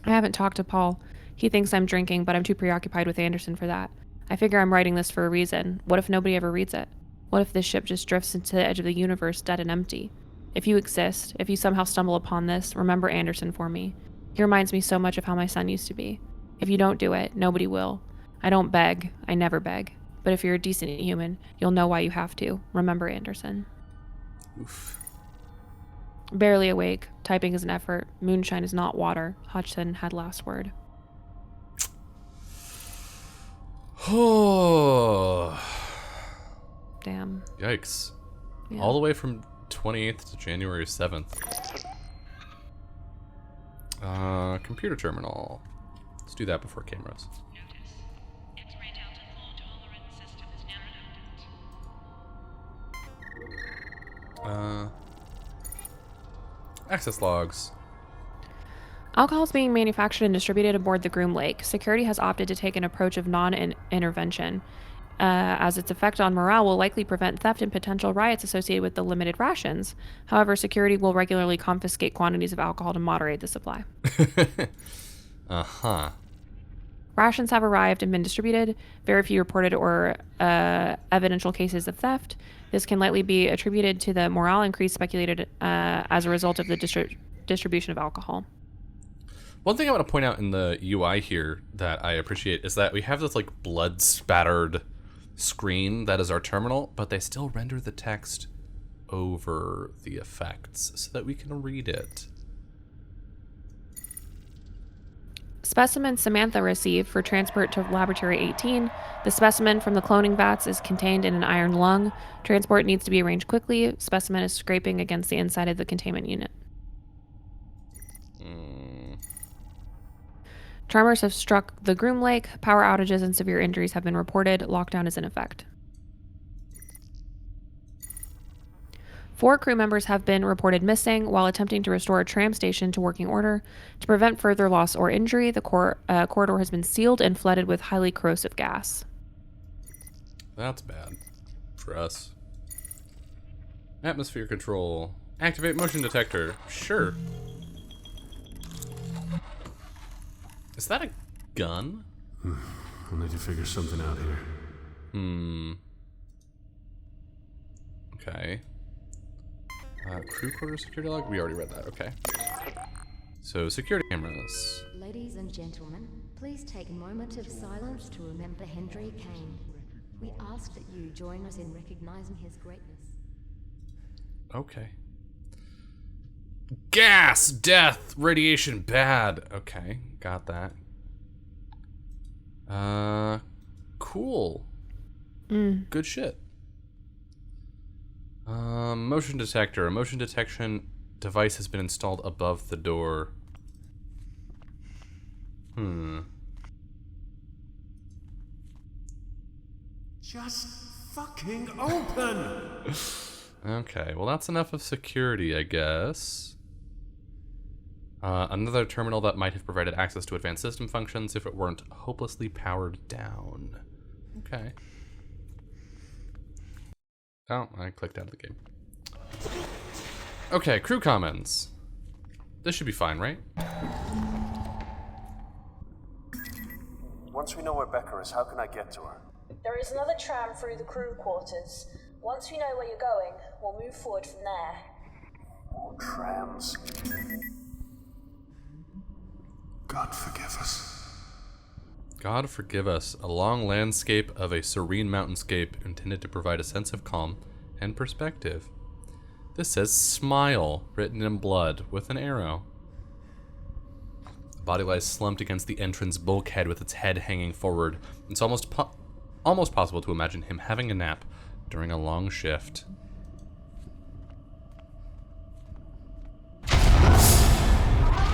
I haven't talked to Paul. He thinks I'm drinking, but I'm too preoccupied with Anderson for that. I figure I'm writing this for a reason. What if nobody ever reads it? What if this ship just drifts into the edge of the universe, dead and empty? If you exist, if you somehow stumble upon this, remember Anderson for me. He reminds me so much of how my son used to be. If you don't do it, nobody will. I don't beg. I never beg. But if you're a decent human, you'll know why you have to. Remember Anderson. Oof. Barely awake. Typing is an effort. Moonshine is not water. Hodgson had last word. Oh. Damn. Yikes. Yeah. All the way from 28th to January 7th. Computer terminal. Let's do that before cameras. Access logs. Alcohol is being manufactured and distributed aboard the Groom Lake. Security has opted to take an approach of non-intervention, as its effect on morale will likely prevent theft and potential riots associated with the limited rations. However, security will regularly confiscate quantities of alcohol to moderate the supply. Uh-huh. Rations have arrived and been distributed. Very few reported or evidential cases of theft. This can likely be attributed to the morale increase speculated as a result of the distribution of alcohol. One thing I want to point out in the UI here that I appreciate is that we have this like blood spattered screen that is our terminal, but they still render the text over the effects so that we can read it. Specimen Samantha received for transport to Laboratory 18. The specimen from the cloning vats is contained in an iron lung. Transport needs to be arranged quickly. Specimen is scraping against the inside of the containment unit. Tremors have struck the Groom Lake. Power outages and severe injuries have been reported. Lockdown is in effect. 4 crew members have been reported missing while attempting to restore a tram station to working order. To prevent further loss or injury, the corridor has been sealed and flooded with highly corrosive gas. That's bad for us. Atmosphere control. Activate motion detector. Sure. Is that a gun? I need to figure something out here. Okay. Crew quarters security log? We already read that. Okay. So, security cameras. Ladies and gentlemen, please take a moment of silence to remember Henry Kane. We ask that you join us in recognizing his greatness. Okay. Gas! Death! Radiation bad! Okay, got that. Cool. Good shit. Motion detector. A motion detection device has been installed above the door. Just fucking open! Okay, well that's enough of security, I guess. Another terminal that might have provided access to advanced system functions if it weren't hopelessly powered down. Okay. Oh, I clicked out of the game. Okay, crew comments. This should be fine, right? Once we know where Becca is, how can I get to her? There is another tram through the crew quarters. Once we know where you're going, we'll move forward from there. More trams. God forgive us. God forgive us, a long landscape of a serene mountainscape intended to provide a sense of calm and perspective. This says smile, written in blood, with an arrow. The body lies slumped against the entrance bulkhead with its head hanging forward. It's almost possible to imagine him having a nap during a long shift.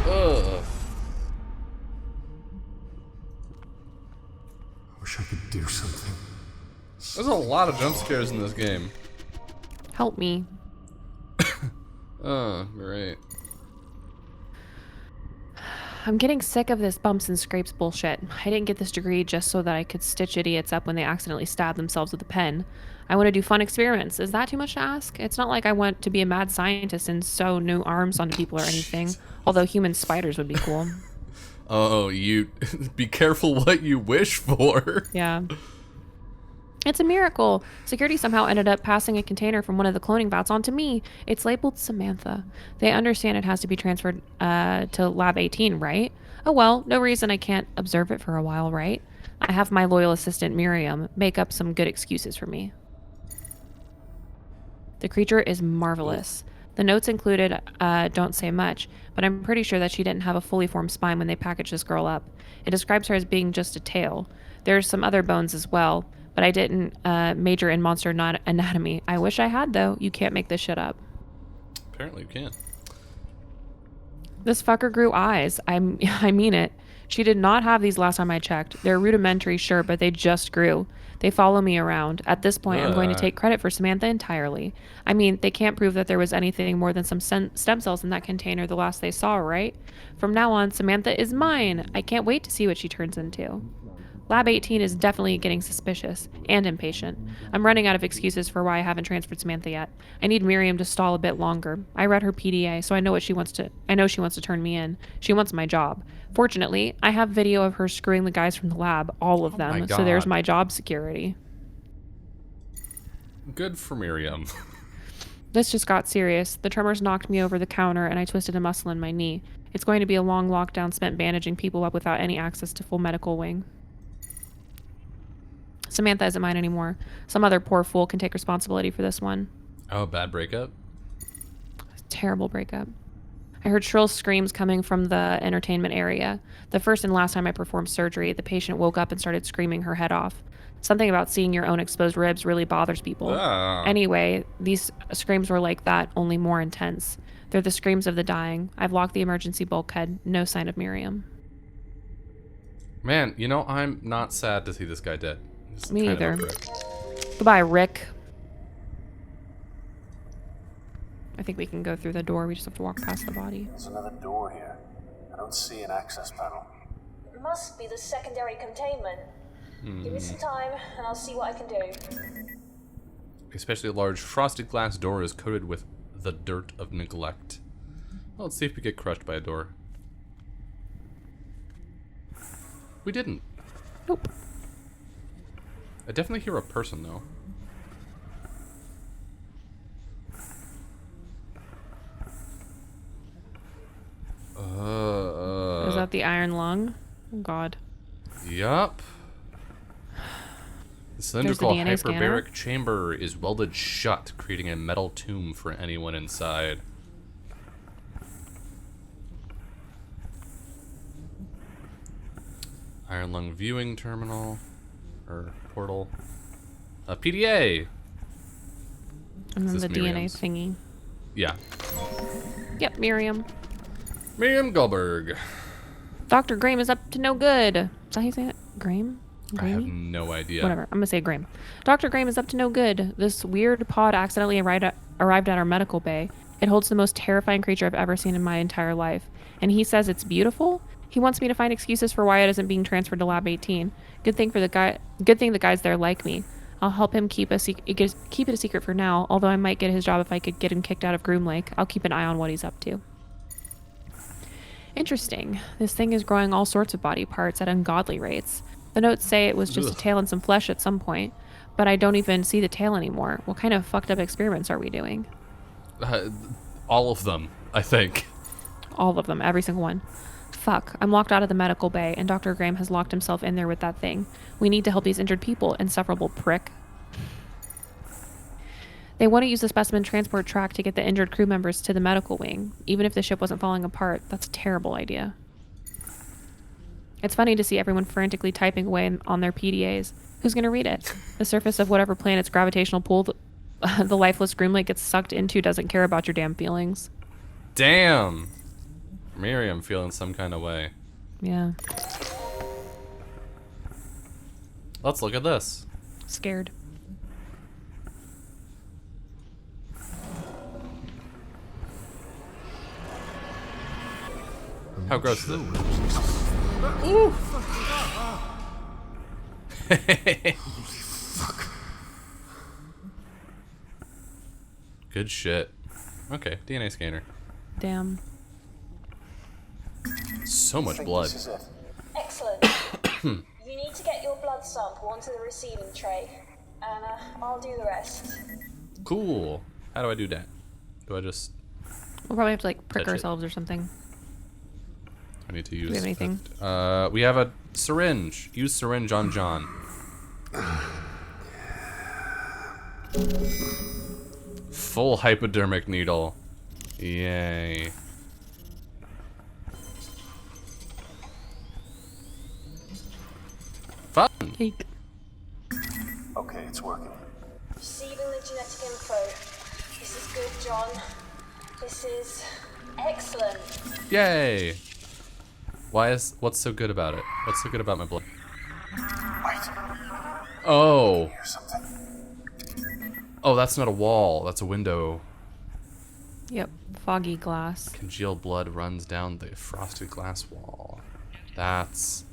Ugh. I wish I could do something. There's a lot of jump scares in this game. Help me. Oh, great. I'm getting sick of this bumps and scrapes bullshit. I didn't get this degree just so that I could stitch idiots up when they accidentally stab themselves with a pen. I want to do fun experiments. Is that too much to ask? It's not like I want to be a mad scientist and sew new arms onto people or anything. Although human spiders would be cool. Oh, you... be careful what you wish for. Yeah. It's a miracle. Security somehow ended up passing a container from one of the cloning vats onto me. It's labeled Samantha. They understand it has to be transferred to Lab 18, right? Oh well, no reason I can't observe it for a while, right? I have my loyal assistant Miriam make up some good excuses for me. The creature is marvelous. The notes included don't say much, but I'm pretty sure that she didn't have a fully formed spine when they packaged this girl up. It describes her as being just a tail. There's some other bones as well, but I didn't major in monster anatomy. I wish I had, though. You can't make this shit up. Apparently you can't. This fucker grew eyes. I mean it. She did not have these last time I checked. They're rudimentary, sure, but they just grew. They follow me around. At this point, I'm going to take credit for Samantha entirely. I mean, they can't prove that there was anything more than some stem cells in that container the last they saw, right? From now on, Samantha is mine. I can't wait to see what she turns into. Lab 18 is definitely getting suspicious and impatient. I'm running out of excuses for why I haven't transferred Samantha yet. I need Miriam to stall a bit longer. I read her PDA, so I know she wants to turn me in. She wants my job. Fortunately, I have video of her screwing the guys from the lab, all of them, so there's my job security. Good for Miriam. This just got serious. The tremors knocked me over the counter and I twisted a muscle in my knee. It's going to be a long lockdown spent bandaging people up without any access to full medical wing. Samantha isn't mine anymore. Some other poor fool can take responsibility for this one. Oh, bad breakup? Terrible breakup. I heard shrill screams coming from the entertainment area. The first and last time I performed surgery, the patient woke up and started screaming her head off. Something about seeing your own exposed ribs really bothers people. Anyway, these screams were like that, only more intense. They're the screams of the dying. I've locked the emergency bulkhead. No sign of Miriam. Man, you know, I'm not sad to see this guy dead. Me either. Goodbye, Rick. I think we can go through the door. We just have to walk past the body. There's another door here. I don't see an access panel. It must be the secondary containment. Give me some time, and I'll see what I can do. Especially a large frosted glass door is coated with the dirt of neglect. Well, let's see if we get crushed by a door. We didn't. Nope. I definitely hear a person, though. with the iron lung. Oh, God. Yup. The cylindrical DNA scanner. hyperbaric chamber is welded shut, creating a metal tomb for anyone inside. Iron lung viewing terminal. Or portal. A PDA! And then Is the this DNA Miriam's? thingy. Yeah. Yep, Miriam. Miriam Goldberg. Dr. Graham is up to no good. Is that how you say it? Graham? I have Grammy? no idea. Whatever. I'm going to say Graham. Dr. Graham is up to no good. This weird pod accidentally arrived at our medical bay. It holds the most terrifying creature I've ever seen in my entire life. And he says it's beautiful? He wants me to find excuses for why it isn't being transferred to Lab 18. Good thing the guys there like me. I'll help him keep it a secret for now, although I might get his job if I could get him kicked out of Groom Lake. I'll keep an eye on what he's up to. Interesting. This thing is growing all sorts of body parts at ungodly rates. The notes say it was just a tail and some flesh at some point, but I don't even see the tail anymore. What kind of fucked up experiments are we doing? All of them, I think. All of them, every single one. Fuck, I'm locked out of the medical bay, and Dr. Graham has locked himself in there with that thing. We need to help these injured people, insufferable prick. They want to use the specimen transport track to get the injured crew members to the medical wing, even if the ship wasn't falling apart. That's a terrible idea. It's funny to see everyone frantically typing away on their PDAs. Who's going to read it? The surface of whatever planet's gravitational pull the lifeless Groom Lake gets sucked into doesn't care about your damn feelings. Damn! Miriam feeling some kind of way. Yeah. Let's look at this. Scared. How gross is it? Ooh! Good shit. Okay, DNA scanner. Damn. So much blood. This is it. Excellent. You need to get your blood sample onto the receiving tray, and I'll do the rest. Cool. How do I do that? Do I just... We'll probably have to like prick Touch it. ourselves or something. I need to use... Do we have anything? We have a syringe. Use syringe on John. Full hypodermic needle. Yay. Fun. Cake. Okay, it's working. Receiving the genetic info. This is good, John. This is excellent. Yay. What's so good about it? What's so good about my blood? Wait, Oh. here's something. Oh, that's not a wall. That's a window. Yep. Foggy glass. Congealed blood runs down the frosted glass wall. That's...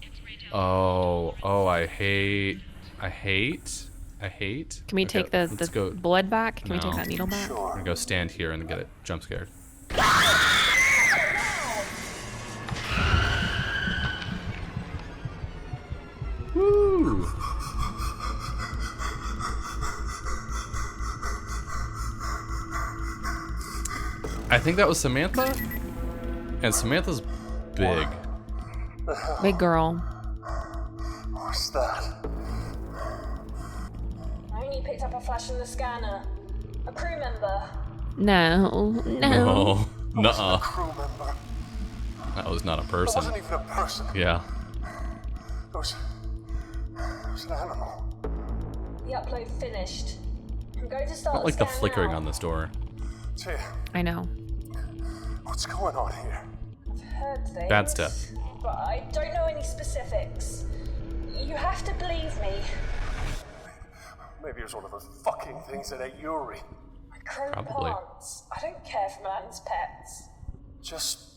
Oh, I hate... Can we Okay, take the let's go. blood back? Can we take No. that needle back? I'm Sure. gonna go stand here and get it jump scared. Woo! I think that was Samantha, and Samantha's big. Big girl. What's that? I only picked up a flash in the scanner. A crew member. No. No, nuh-uh. Crew member. That was not a It person. wasn't even a person. Yeah. It was an animal. The upload finished. I'm going to start Not like the scan flickering now. on this door. Tia, I know. what's going on here? I've heard things. Bad stuff. But I don't know any specifics. You have to believe me. Maybe it was one of those fucking things that ate Yuri. Crow Probably. plants. I don't care for man's pets. Just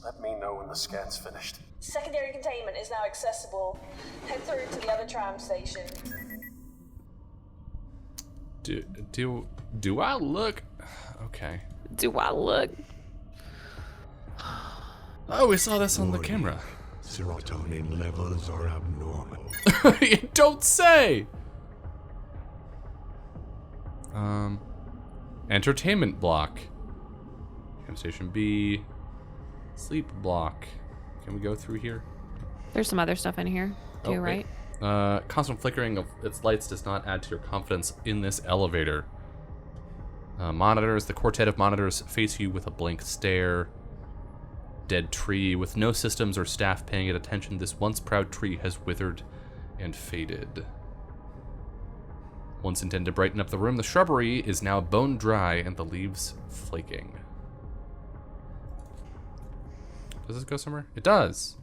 let me know when the scan's finished. Secondary containment is now accessible. Head through to the other tram station. Do I look... Okay. Do I look? Oh, we saw this on the camera. Serotonin levels are abnormal. You don't say! Entertainment block. Cam station B. Sleep block. Can we go through here? There's some other stuff in here, too, right? Constant flickering of its lights does not add to your confidence in this elevator. Monitors. The quartet of monitors face you with a blank stare. Dead tree. With no systems or staff paying it attention, this once proud tree has withered and faded. Once intended to brighten up the room, the shrubbery is now bone dry and the leaves flaking. Does this go somewhere? It does.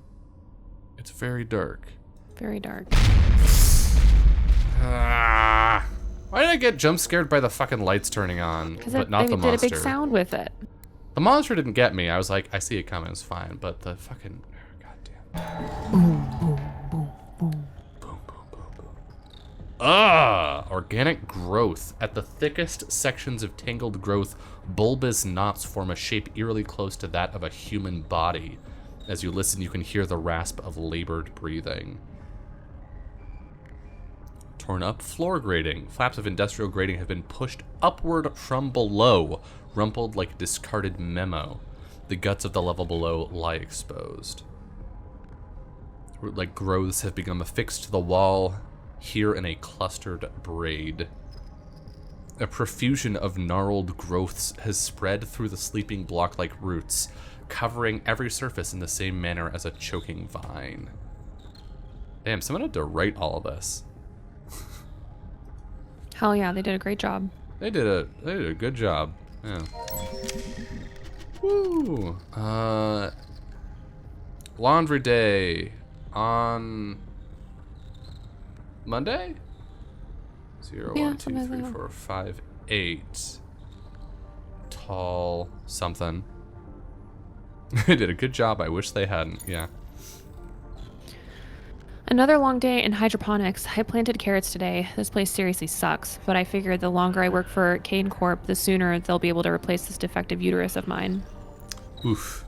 It's very dark. Very dark. Why did I get jump scared by the fucking lights turning on, but not the monster? They did a big sound with it. The monster didn't get me. I was like, I see it coming. It's fine. But the fucking... Goddamn. Boom, boom, boom, boom. Boom, boom, boom, boom. Organic growth. At the thickest sections of tangled growth, bulbous knots form a shape eerily close to that of a human body. As you listen, you can hear the rasp of labored breathing. Torn up floor grating. Flaps of industrial grating have been pushed upward from below, rumpled like a discarded memo. The guts of the level below lie exposed. Root-like growths have become affixed to the wall, here in a clustered braid. A profusion of gnarled growths has spread through the sleeping block-like roots, covering every surface in the same manner as a choking vine. Damn, someone had to write all of this. Hell yeah, they did a great job. They did a good job. Yeah. Woo. Laundry day on Monday? 0, Yeah, 1, 2, 3, 4, 5, 8. Tall something. They did a good job. I wish they hadn't. Yeah. Another long day in hydroponics. I planted carrots today. This place seriously sucks, but I figured the longer I work for Kane Corp, the sooner they'll be able to replace this defective uterus of mine. Oof.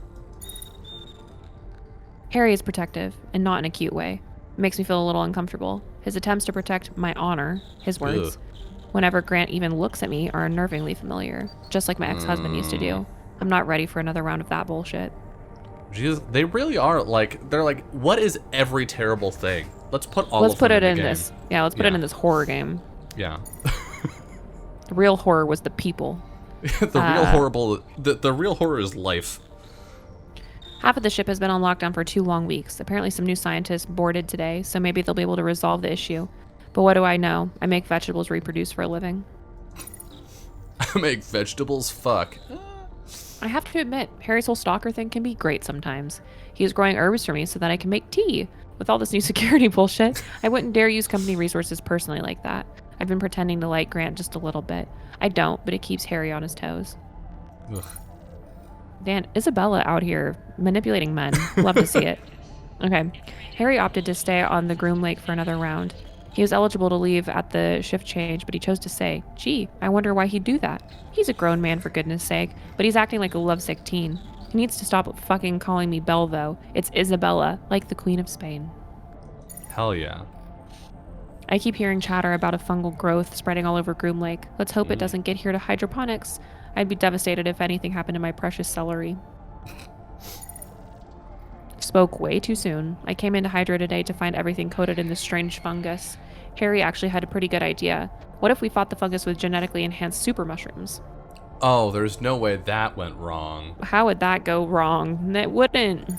Harry is protective, and not in a cute way. It makes me feel a little uncomfortable. His attempts to protect my honor, his words, whenever Grant even looks at me, are unnervingly familiar, just like my ex-husband used to do. I'm not ready for another round of that bullshit. Jesus, they really are like, they're like, what is every terrible thing? Let's put all let's of put them it in in this. Yeah, let's put it in this horror game. Yeah. The real horror was the people. The real horror is life. Half of the ship has been on lockdown for 2 long weeks. Apparently some new scientists boarded today, so maybe they'll be able to resolve the issue. But what do I know? I make vegetables reproduce for a living. I make vegetables fuck. I have to admit, Harry's whole stalker thing can be great sometimes. He is growing herbs for me so that I can make tea. With all this new security bullshit, I wouldn't dare use company resources personally like that. I've been pretending to like Grant just a little bit. I don't, but it keeps Harry on his toes. Ugh. Dan, Isabella out here manipulating men. Love to see it. Okay. Harry opted to stay on the Groom Lake for another round. He was eligible to leave at the shift change, but he chose to stay. Gee, I wonder why he'd do that. He's a grown man, for goodness sake, but he's acting like a lovesick teen. He needs to stop fucking calling me Belle, though. It's Isabella, like the Queen of Spain. Hell yeah. I keep hearing chatter about a fungal growth spreading all over Groom Lake. Let's hope it doesn't get here to hydroponics. I'd be devastated if anything happened to my precious celery. Spoke way too soon. I came into Hydra today to find everything coated in this strange fungus. Harry actually had a pretty good idea. What if we fought the fungus with genetically enhanced super mushrooms? Oh, there's no way that went wrong. How would that go wrong? It wouldn't.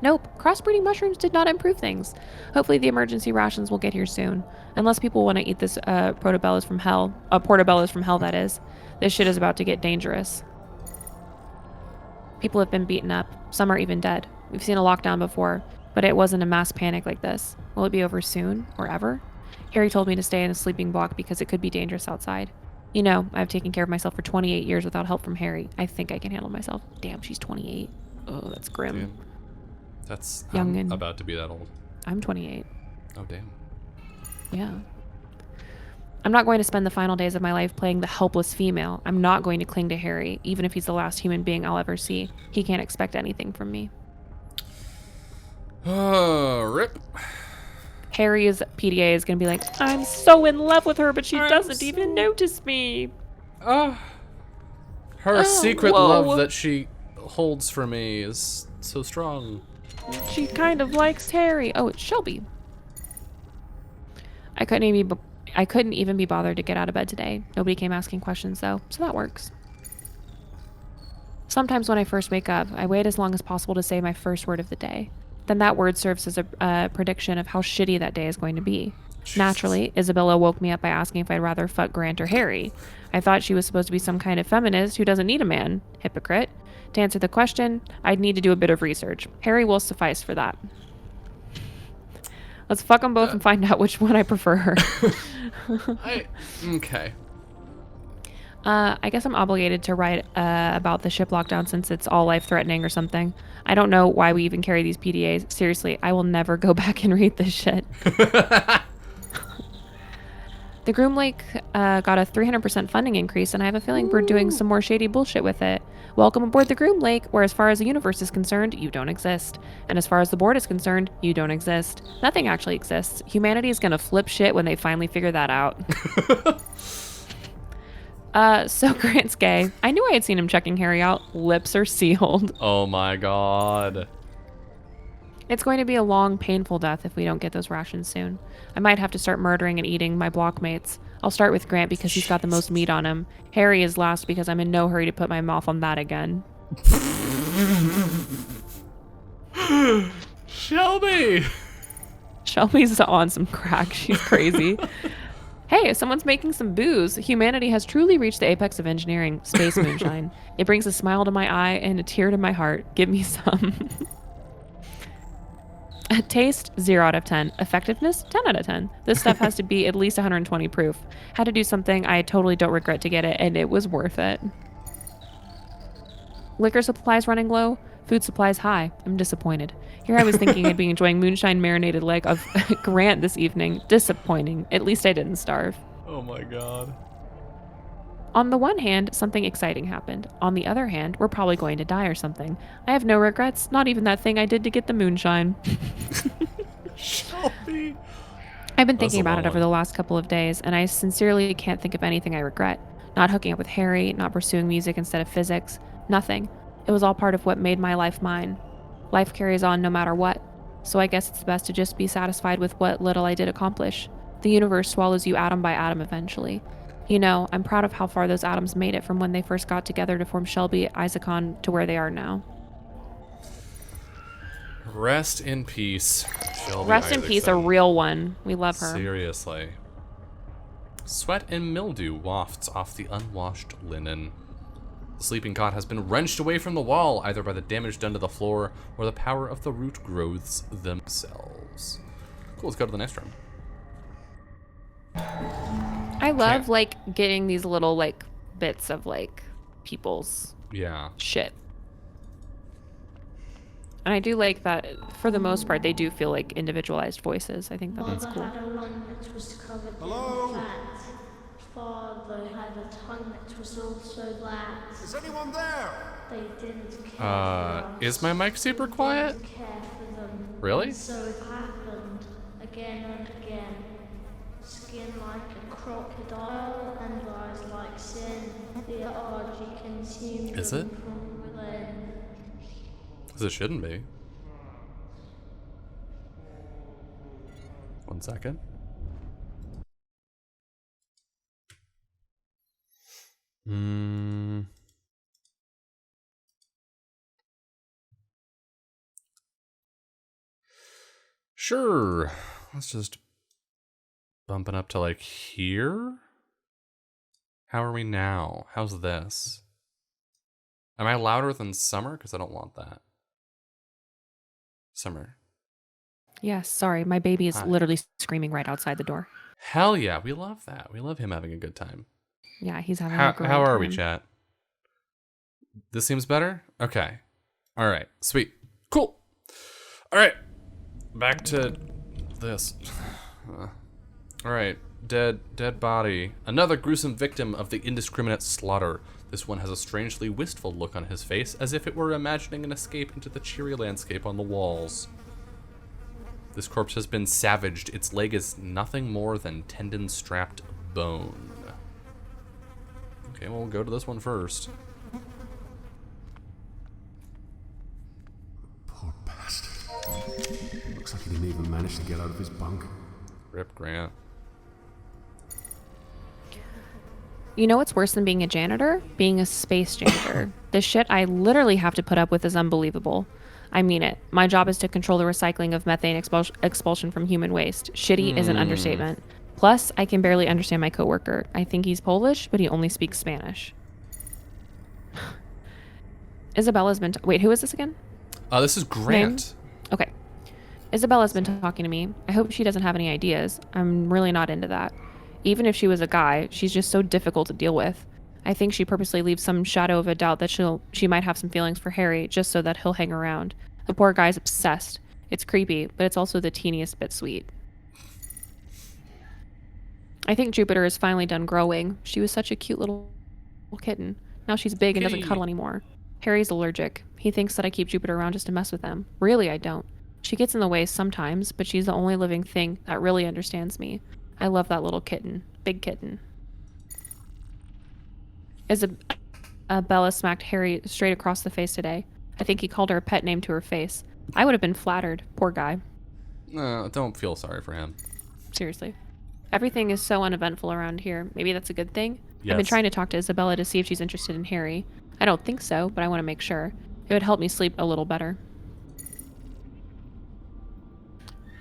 Nope, crossbreeding mushrooms did not improve things. Hopefully the emergency rations will get here soon. Unless people want to eat this portobello's from hell. Portobello's from hell, that is. This shit is about to get dangerous. People have been beaten up. Some are even dead. We've seen a lockdown before, but it wasn't a mass panic like this. Will it be over soon, or ever? Harry told me to stay in a sleeping block because it could be dangerous outside. You know, I've taken care of myself for 28 years without help from Harry. I think I can handle myself. Damn, she's 28. Oh, that's grim. Damn. That's young I'm and about to be that old. I'm 28. Oh, damn. Yeah. I'm not going to spend the final days of my life playing the helpless female. I'm not going to cling to Harry, even if he's the last human being I'll ever see. He can't expect anything from me. Rip. Harry's PDA is going to be like, I'm so in love with her, but she doesn't even notice me. Her secret love that she holds for me is so strong. She kind of likes Harry. Oh, it's Shelby. I couldn't even be bothered to get out of bed today. Nobody came asking questions though, so that works. Sometimes when I first wake up, I wait as long as possible to say my first word of the day. Then that word serves as a prediction of how shitty that day is going to be. Jesus. Naturally, Isabella woke me up by asking if I'd rather fuck Grant or Harry. I thought she was supposed to be some kind of feminist who doesn't need a man. Hypocrite. To answer the question, I'd need to do a bit of research. Harry will suffice for that. Let's fuck them both and find out which one I prefer. Okay. I guess I'm obligated to write about the ship lockdown since it's all life-threatening or something. I don't know why we even carry these PDAs. Seriously, I will never go back and read this shit. The Groom Lake got a 300% funding increase, and I have a feeling we're doing some more shady bullshit with it. Welcome aboard the Groom Lake, where as far as the universe is concerned, you don't exist. And as far as the board is concerned, you don't exist. Nothing actually exists. Humanity is gonna flip shit when they finally figure that out. So Grant's gay. I knew I had seen him checking Harry out. Lips are sealed. Oh my god. It's going to be a long, painful death if we don't get those rations soon. I might have to start murdering and eating my blockmates. I'll start with Grant because he's got the most meat on him. Harry is last because I'm in no hurry to put my mouth on that again. Shelby! Shelby's on some crack. She's crazy. Hey, if someone's making some booze, humanity has truly reached the apex of engineering, space moonshine. It brings a smile to my eye and a tear to my heart. Give me some. Taste, 0 out of 10. Effectiveness, 10 out of 10. This stuff has to be at least 120 proof. Had to do something I totally don't regret to get it, and it was worth it. Liquor supplies running low, food supplies high. I'm disappointed. Here I was thinking I'd be enjoying moonshine marinated leg of Grant this evening. Disappointing. At least I didn't starve. Oh my god. On the one hand, something exciting happened. On the other hand, we're probably going to die or something. I have no regrets, not even that thing I did to get the moonshine. Shelby. I've been thinking about it over the last couple of days, and I sincerely can't think of anything I regret. Not hooking up with Harry, not pursuing music instead of physics. Nothing. It was all part of what made my life mine. Life carries on no matter what, so I guess it's best to just be satisfied with what little I did accomplish. The universe swallows you atom by atom eventually. You know, I'm proud of how far those atoms made it from when they first got together to form Shelby Isaacon to where they are now. Rest in peace, Shelby Rest in peace, a real one. We love her. Seriously. Sweat and mildew wafts off the unwashed linen. The sleeping cot has been wrenched away from the wall, either by the damage done to the floor or the power of the root growths themselves. Cool, let's go to the next room. I love, like, getting these little, like, bits of, like, people's shit. And I do like that, for the most part, they do feel like individualized voices. I think that's cool. Had a lung that was covered in fat. Father had a tongue that was also black. Is anyone there? They didn't care. Is my mic super quiet? Didn't care for them. Really? So it happened again and again. Skin like a crocodile and eyes like sin. The RG consumed Is them it? from within. Because it shouldn't be. 1 second. Sure. Let's just bump it up to like here. How are we now? How's this? Am I louder than Summer? Because I don't want that. Summer. Yes, sorry. My baby is literally screaming right outside the door. Hell yeah. We love that. We love him having a good time. Yeah, he's having a great time. How are we, chat? This seems better? Okay. All right. Sweet. Cool. All right. Back to this. All right. Dead body. Another gruesome victim of the indiscriminate slaughter. This one has a strangely wistful look on his face, as if it were imagining an escape into the cheery landscape on the walls. This corpse has been savaged. Its leg is nothing more than tendon-strapped bone. Okay, well, we'll go to this one first. he didn't even manage to get out of his bunk. Rip Grant. You know what's worse than being a janitor? Being a space janitor. The shit I literally have to put up with is unbelievable. I mean it. My job is to control the recycling of methane expulsion from human waste. Shitty is an understatement. Plus, I can barely understand my coworker. I think he's Polish, but he only speaks Spanish. Isabella's been... Wait, who is this again? This is Grant. Name? Okay. Isabella's been talking to me. I hope she doesn't have any ideas. I'm really not into that. Even if she was a guy, she's just so difficult to deal with. I think she purposely leaves some shadow of a doubt that she might have some feelings for Harry just so that he'll hang around. The poor guy's obsessed. It's creepy, but it's also the teeniest bit sweet. I think Jupiter is finally done growing. She was such a cute little kitten. Now she's big and doesn't cuddle anymore. Harry's allergic. He thinks that I keep Jupiter around just to mess with him. Really, I don't. She gets in the way sometimes, but she's the only living thing that really understands me. I love that little kitten. Big kitten. Isabella smacked Harry straight across the face today. I think he called her a pet name to her face. I would have been flattered. Poor guy. Don't feel sorry for him. Seriously. Everything is so uneventful around here. Maybe that's a good thing? Yes. I've been trying to talk to Isabella to see if she's interested in Harry. I don't think so, but I want to make sure. It would help me sleep a little better.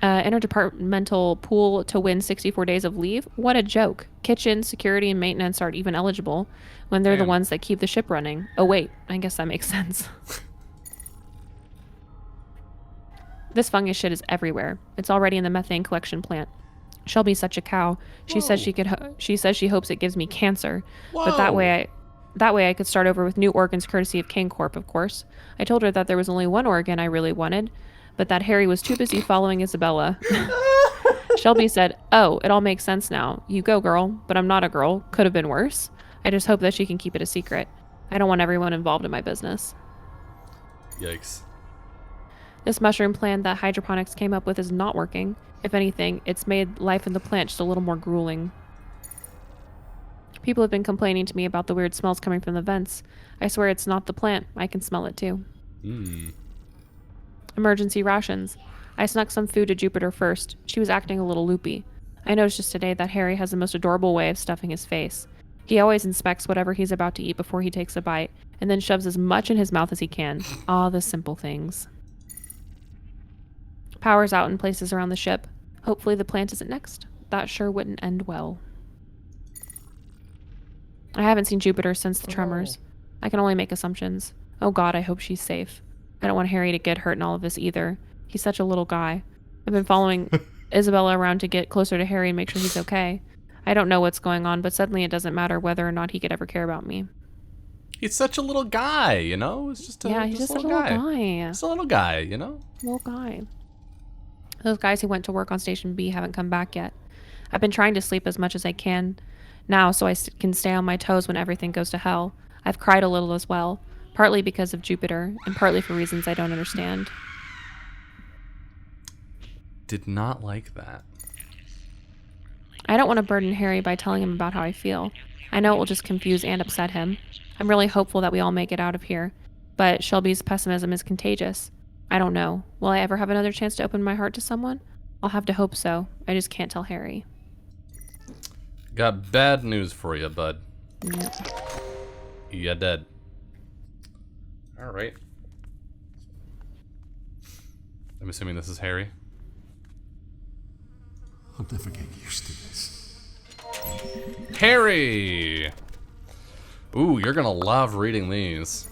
Interdepartmental pool to win 64 days of leave? What a joke. Kitchen, security, and maintenance aren't even eligible when they're the ones that keep the ship running. Oh wait, I guess that makes sense. This fungus shit is everywhere. It's already in the methane collection plant. Shelby's such a cow. She says she says she hopes it gives me cancer. Whoa. But that way I could start over with new organs courtesy of Kane Corp, of course. I told her that there was only one organ I really wanted, but that Harry was too busy following Isabella. Shelby said, "Oh, it all makes sense now. You go, girl." But I'm not a girl. Could have been worse. I just hope that she can keep it a secret. I don't want everyone involved in my business. Yikes. This mushroom plan that hydroponics came up with is not working. If anything, it's made life in the plant just a little more grueling. People have been complaining to me about the weird smells coming from the vents. I swear it's not the plant. I can smell it too. Emergency rations. I snuck some food to Jupiter first. She was acting a little loopy. I noticed just today that Harry has the most adorable way of stuffing his face. He always inspects whatever he's about to eat before he takes a bite, and then shoves as much in his mouth as he can. Ah, the simple things. Power's out in places around the ship. Hopefully the plant isn't next. That sure wouldn't end well. I haven't seen Jupiter since the tremors. I can only make assumptions. Oh god, I hope she's safe. I don't want Harry to get hurt in all of this either. He's such a little guy. I've been following Isabella around to get closer to Harry and make sure he's okay. I don't know what's going on, but suddenly it doesn't matter whether or not he could ever care about me. He's such a little guy, you know? He's just a, he's just a little guy. Just a little guy, you know? Little guy. Those guys who went to work on Station B haven't come back yet. I've been trying to sleep as much as I can now so I can stay on my toes when everything goes to hell. I've cried a little as well, partly because of Jupiter and partly for reasons I don't understand. Did not like that. I don't want to burden Harry by telling him about how I feel. I know it will just confuse and upset him. I'm really hopeful that we all make it out of here, but Shelby's pessimism is contagious. I don't know. Will I ever have another chance to open my heart to someone? I'll have to hope so. I just can't tell Harry. Got bad news for you, bud. Yep. You're dead. Alright. I'm assuming this is Harry. I'll never get used to this. Harry! Ooh, you're gonna love reading these.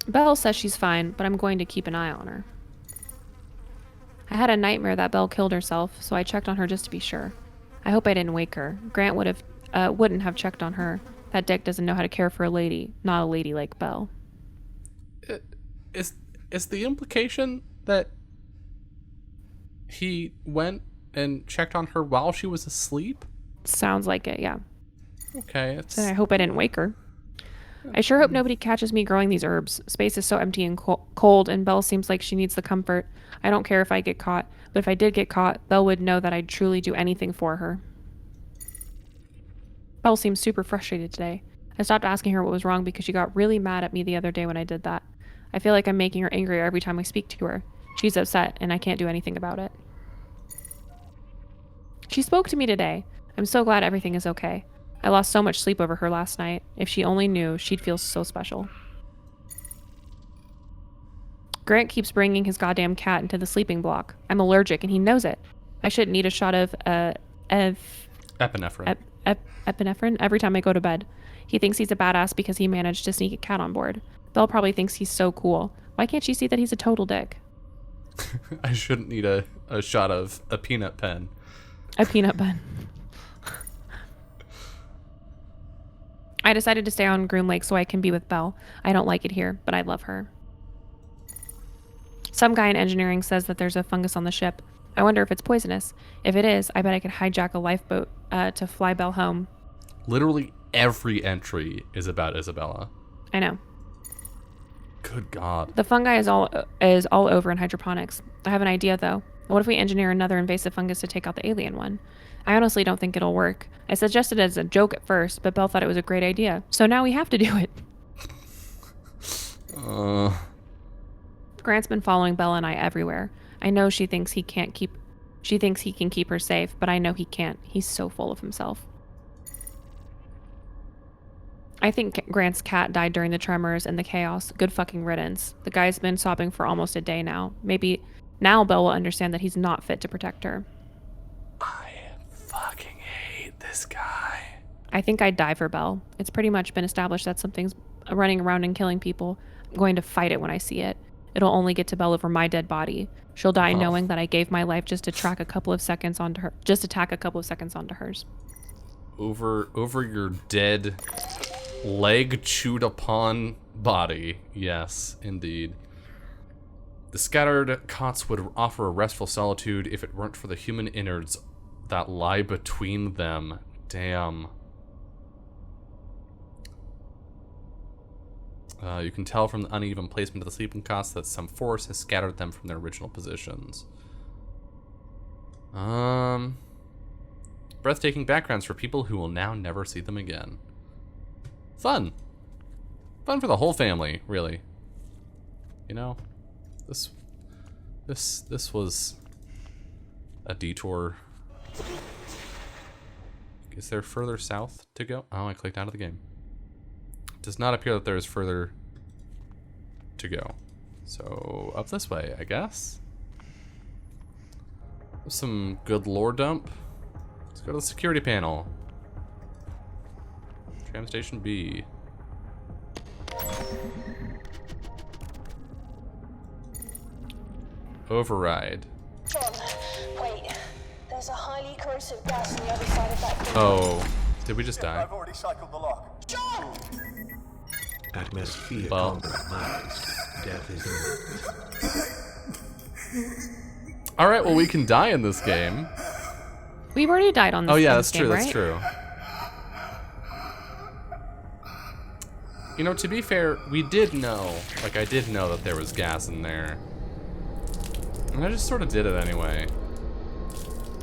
Belle says she's fine, but I'm going to keep an eye on her. I had a nightmare that Belle killed herself, so I checked on her just to be sure. I hope I didn't wake her. Grant wouldn't have checked on her. That dick doesn't know how to care for a lady, not a lady like Belle. Is the implication that he went and checked on her while she was asleep? Sounds like it, yeah. Okay, And I hope I didn't wake her. I sure hope nobody catches me growing these herbs. Space is so empty and cold, and Belle seems like she needs the comfort. I don't care if I get caught, but if I did get caught, Belle would know that I'd truly do anything for her. Belle seems super frustrated today. I stopped asking her what was wrong because she got really mad at me the other day when I did that. I feel like I'm making her angrier every time I speak to her. She's upset, and I can't do anything about it. She spoke to me today. I'm so glad everything is okay. I lost so much sleep over her last night. If she only knew, she'd feel so special. Grant keeps bringing his goddamn cat into the sleeping block. I'm allergic, and he knows it. I shouldn't need a shot of epinephrine. Epinephrine every time I go to bed. He thinks he's a badass because he managed to sneak a cat on board. Belle probably thinks he's so cool. Why can't she see that he's a total dick? I shouldn't need a shot of a peanut pen. A peanut pen. I decided to stay on Groom Lake so I can be with Belle. I don't like it here, but I love her. Some guy in engineering says that there's a fungus on the ship. I wonder if it's poisonous. If it is, I bet I could hijack a lifeboat to fly Belle home. Literally every entry is about Isabella. I know. Good God. The fungi is all over in hydroponics. I have an idea, though. What if we engineer another invasive fungus to take out the alien one? I honestly don't think it'll work. I suggested it as a joke at first, but Belle thought it was a great idea. So now we have to do it. Grant's been following Belle and I everywhere. I know she thinks he can keep her safe, but I know he can't. He's so full of himself. I think Grant's cat died during the tremors and the chaos. Good fucking riddance. The guy's been sobbing for almost a day now. Maybe now Belle will understand that he's not fit to protect her. I fucking hate this guy. I think I'd die for Belle. It's pretty much been established that something's running around and killing people. I'm going to fight it when I see it. It'll only get to Belle over my dead body. She'll die knowing that I gave my life just to tack a couple of seconds onto hers. Over your dead, leg chewed upon body. Yes, indeed. The scattered cots would offer a restful solitude if it weren't for the human innards that lie between them. Damn. You can tell from the uneven placement of the sleeping cots that some force has scattered them from their original positions. Breathtaking backgrounds for people who will now never see them again. Fun. Fun for the whole family, really. You know, this was a detour. Is there further south to go? Oh, I clicked out of the game. Does not appear that there is further to go. So up this way, I guess. Some good lore dump. Let's go to the security panel. Tram station B. Override. John, wait. There's a highly corrosive gas on the other side of that door. Oh, did we just die? I've already cycled the lock. John! Atmosphere Well. compromised. Death is imminent. All right, well, we can die in this game. We've already died on this. Oh yeah, on that's this true. game, That's right? true. You know, to be fair, we did know. Like, I did know that there was gas in there, and I just sort of did it anyway.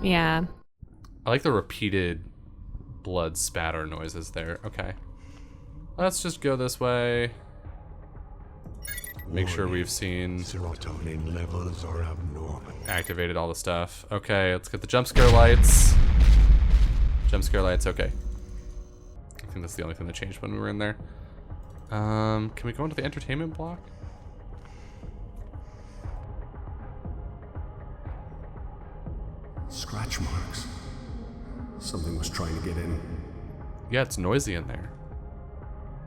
Yeah. I like the repeated blood spatter noises there. Okay. Let's just go this way. Make sure we've seen... Serotonin levels are abnormal. Activated all the stuff. Okay, let's get the jump scare lights. Jump scare lights, okay. I think that's the only thing that changed when we were in there. Can we go into the entertainment block? Scratch marks. Something was trying to get in. Yeah, it's noisy in there.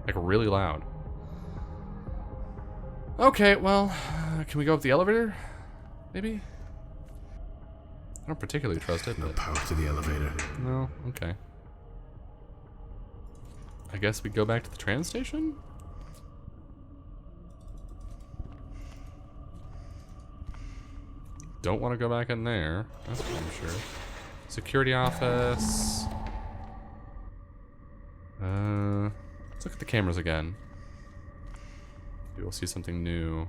Like, really loud. Okay, well, can we go up the elevator? Maybe? I don't particularly trust it, No but... power to the elevator. No, okay. I guess we go back to the train station? Don't want to go back in there. That's for sure. Security office. Let's look at the cameras again. Maybe we'll see something new.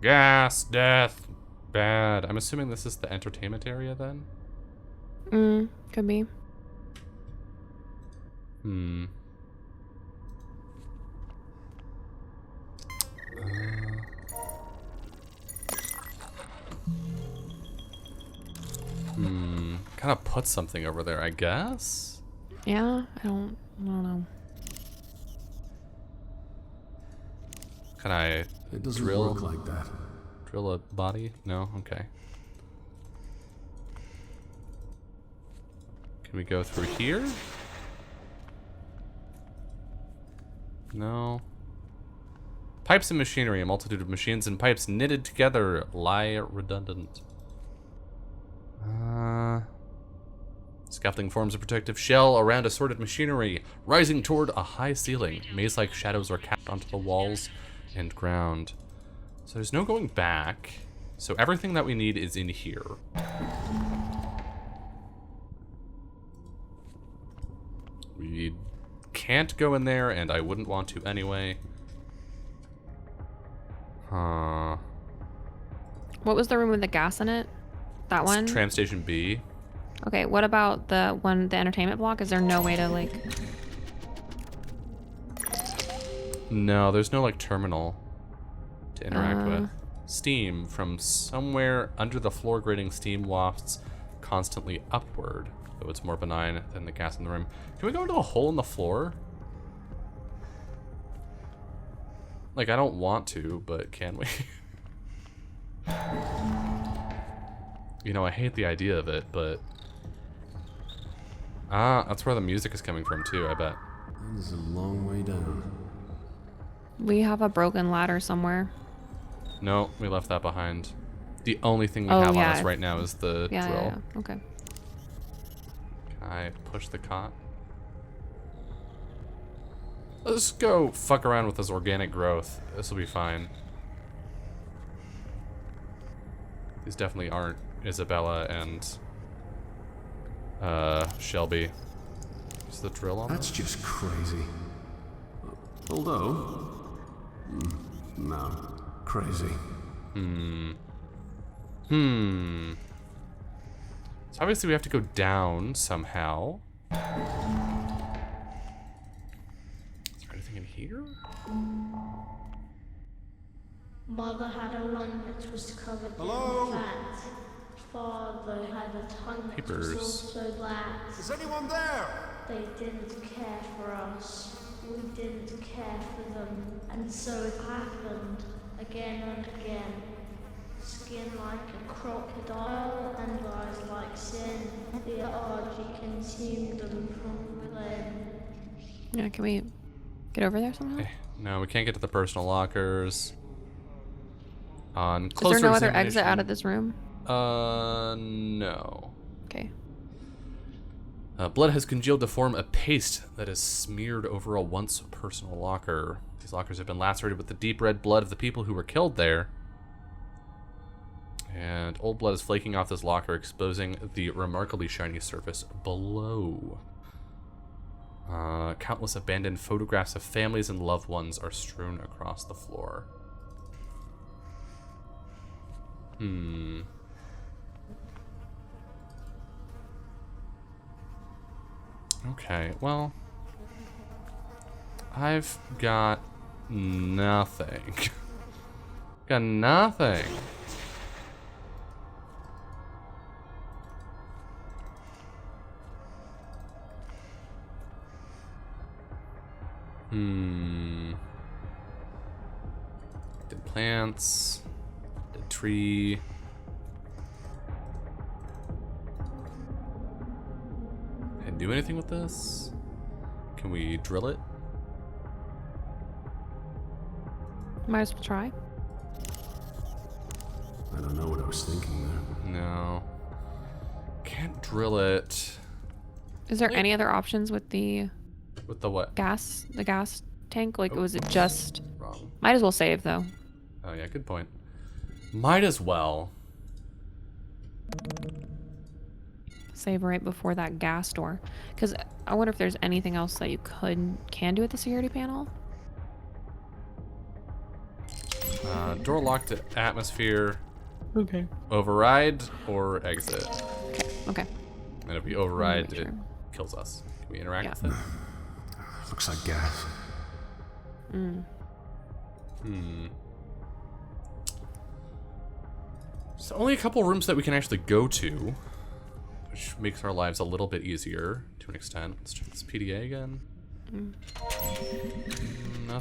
Gas, death, bad. I'm assuming this is the entertainment area then? Could be. Kind of put something over there, I guess. Yeah, I don't know. Can I It doesn't drill? work like that. Drill a body? No? Okay. Can we go through here? No. Pipes and machinery. A multitude of machines and pipes knitted together lie redundant. Scaffolding forms a protective shell around assorted machinery, rising toward a high ceiling. Maze-like shadows are cast onto the walls and ground. So there's no going back. So everything that we need is in here. We can't go in there, and I wouldn't want to anyway. What was the room with the gas in it? That one? Tram Station B. Okay, what about the entertainment block? Is there no way to, like... No, there's no, like, terminal to interact with. Steam. From somewhere under the floor grating, steam wafts constantly upward, though it's more benign than the gas in the room. Can we go into a hole in the floor? Like, I don't want to, but can we? You know, I hate the idea of it, but... Ah, that's where the music is coming from, too, I bet. This is a long way down. We have a broken ladder somewhere. No, we left that behind. The only thing we have on us right now is the drill. Yeah, okay. Can I push the cot? Let's go fuck around with this organic growth. This will be fine. These definitely aren't Isabella and Shelby. Is the drill on? That's just crazy. Although, no, crazy. So obviously we have to go down somehow. Is there anything in here? Mother had a lung that was covered in fat. Father had a tongue that was also black. Is anyone there? They didn't care for us. We didn't care for them. And so it happened again and again. Skin like a crocodile and eyes like sin. The RG consumed them from within. Yeah, can we get over there somehow? No, we can't get to the personal lockers. On Is closer there no other exit out of this room? No. Okay. Blood has congealed to form a paste that is smeared over a once personal locker. These lockers have been lacerated with the deep red blood of the people who were killed there. And old blood is flaking off this locker, exposing the remarkably shiny surface below. Countless abandoned photographs of families and loved ones are strewn across the floor. Okay, well, I've got nothing. Got nothing. Dead plants. Dead tree. Can I do anything with this? Can we drill it? Might as well try. I don't know what I was thinking there. No. Can't drill it. Is there any other options with the... With the what? Gas? The gas tank? Like, was it just... Wrong. Might as well save, though. Oh, yeah, good point. Might as well. Save right before that gas door. Because I wonder if there's anything else that you can do at the security panel. Door locked to atmosphere. Okay. Override or exit. Okay. And if we override, it kills us. Can we interact with it? Looks like gas. So only a couple rooms that we can actually go to. which makes our lives a little bit easier to an extent. Let's check this PDA again. Can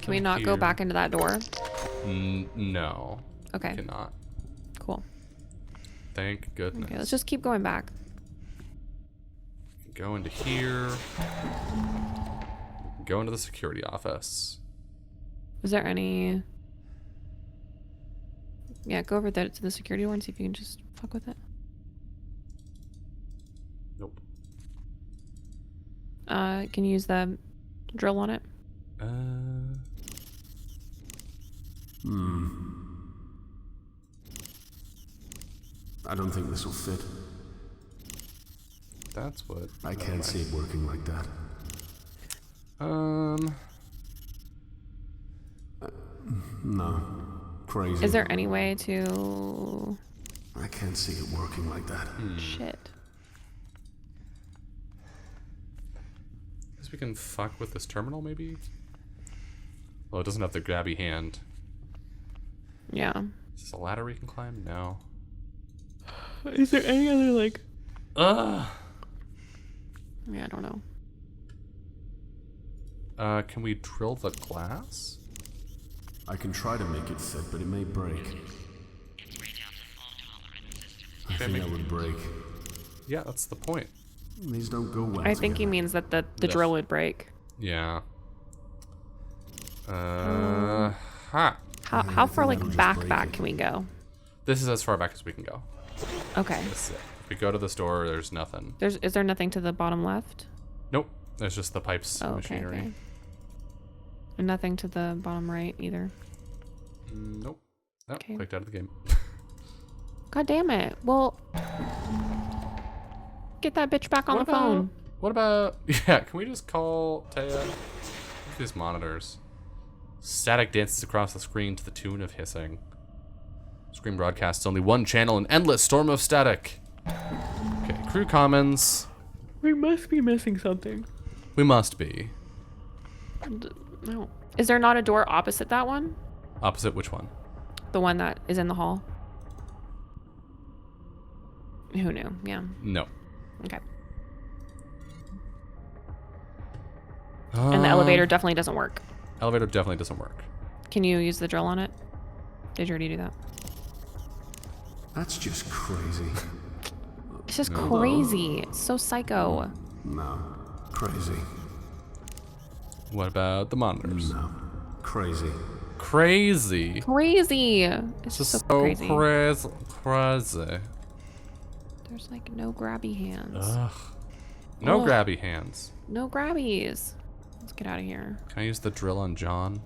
we not go back into that door? No. Okay. We cannot. Cool. Thank goodness. Okay, let's just keep going back. Go into here. Go into the security office. Is there any... Yeah, go over there to the security door and see if you can just fuck with it. Nope. Can you use the drill on it? I don't think this will fit. That's what... I can't see it working like that. No. Crazy. Is there any way to... I can't see it working like that. Shit. Guess we can fuck with this terminal, maybe? Well, it doesn't have the grabby hand. Yeah. Is this a ladder we can climb? No. Is there any other, like... Yeah, I don't know. Can we drill the glass? I can try to make it fit, but it may break. I think that would break. Yeah, that's the point. These don't go well I think he together. means that the drill would break. Yeah. How I far, think like, that'll just break back it. can we go? This is as far back as we can go. Okay. If we go to this door, there's nothing. Is there nothing to the bottom left? Nope. There's just the pipes and Okay, machinery. okay. And nothing to the bottom right either. Nope. Oh, Okay. clicked out of the game. God damn it. Well, get that bitch back on the phone. What about... Yeah, can we just call Taya? Look at these monitors. Static dances across the screen to the tune of hissing. Screen broadcasts only one channel, an endless storm of static. Okay, crew commons. We must be missing something. We must be. No. Is there not a door opposite that one? Opposite which one? The one that is in the hall? Who knew? Yeah. No. Okay. And the elevator definitely doesn't work. Elevator definitely doesn't work. Can you use the drill on it? Did you already do that? That's just crazy. It's just crazy. It's so psycho. No. Crazy. What about the monitors? No. Crazy. Crazy. Crazy. It's just so crazy. Crazy. There's like no grabby hands. Ugh. No Ugh. grabby hands. No grabbies. Let's get out of here. Can I use the drill on John?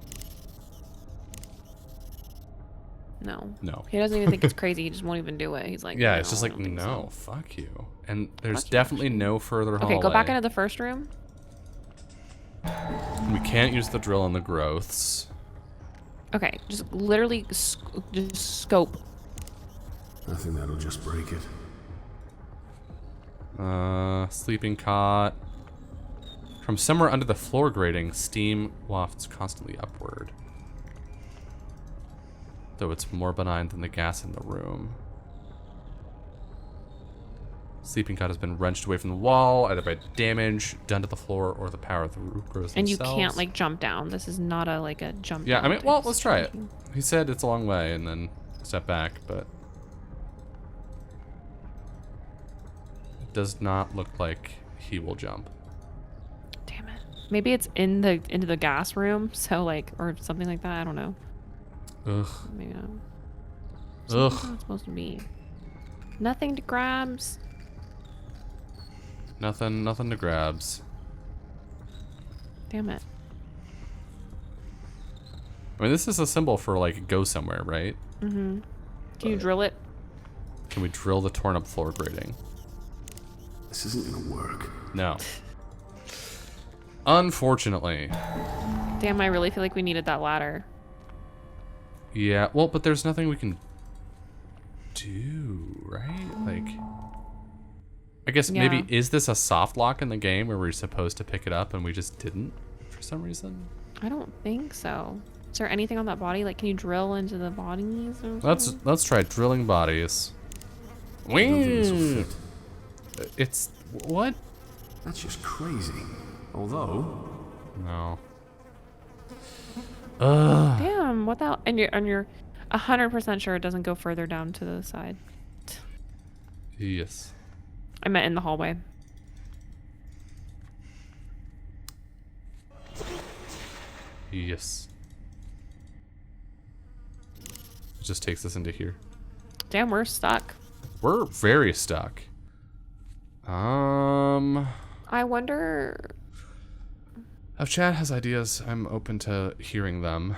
No. No. He doesn't even think it's crazy. He just won't even do it. He's like, Yeah, no, it's just I like, don't think no, so. fuck you. And there's Fuck you, definitely actually. no further hallway. Okay, go back into the first room. We can't use the drill on the growths. Okay, just literally just scope. I think that'll just break it. Sleeping cot. From somewhere under the floor grating, steam wafts constantly upward. Though it's more benign than the gas in the room. Sleeping cot has been wrenched away from the wall, either by damage done to the floor or the power of the roof grows And themselves. you can't like jump down. This is not a like a jump Yeah, down I mean, type well, of let's try it. situation. He said it's a long way and then step back, but it does not look like he will jump. Damn it. Maybe it's into the gas room, so like or something like that. I don't know. Ugh. Maybe not. Ugh. Something's not supposed to be. Nothing to grabs. Nothing to grabs. Damn it. I mean, this is a symbol for like go somewhere, right? Mm-hmm. Can you drill it? Can we drill the torn up floor grating? This isn't gonna work. No. Unfortunately. Damn, I really feel like we needed that ladder. Yeah, well, but there's nothing we can do, right? Like, I guess Yeah. maybe, is this a soft lock in the game where we're supposed to pick it up and we just didn't for some reason? I don't think so. Is there anything on that body? Like, can you drill into the bodies? Or Let's something? try drilling bodies. I don't think this will fit. It's what? That's just crazy. Although... No. Damn, what the... And you're 100% sure it doesn't go further down to the side. Yes. I meant in the hallway. Yes. It just takes us into here. Damn, we're stuck. We're very stuck. I wonder... If Chad has ideas, I'm open to hearing them.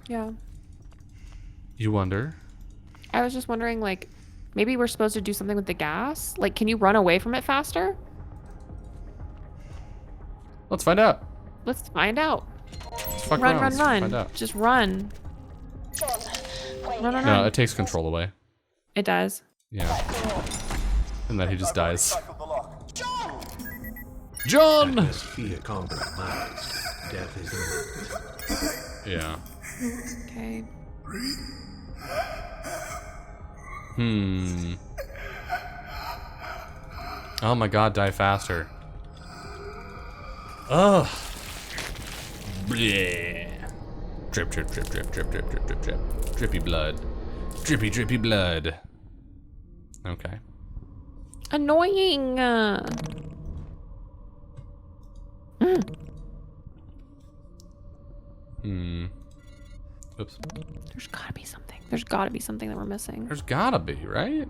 Yeah. You wonder? I was just wondering, like, maybe we're supposed to do something with the gas? Like, can you run away from it faster? Let's find out. Let's find out. Let's fuck Run, around. run, Let's run. find out. Just run. John, wait. Run, run, No, run. it takes control away. It does. Yeah. And then he just dies. Cycle the lock. John! As fear compromised, death is imminent. Yeah. Okay. Oh my god, die faster. Ugh. Bleh. Drip, drip, drip, drip, drip, drip, drip, drip, drip. Drippy blood. Drippy, drippy blood. Okay. Annoying. Oops. There's gotta be something. There's gotta be something that we're missing. There's gotta be, right?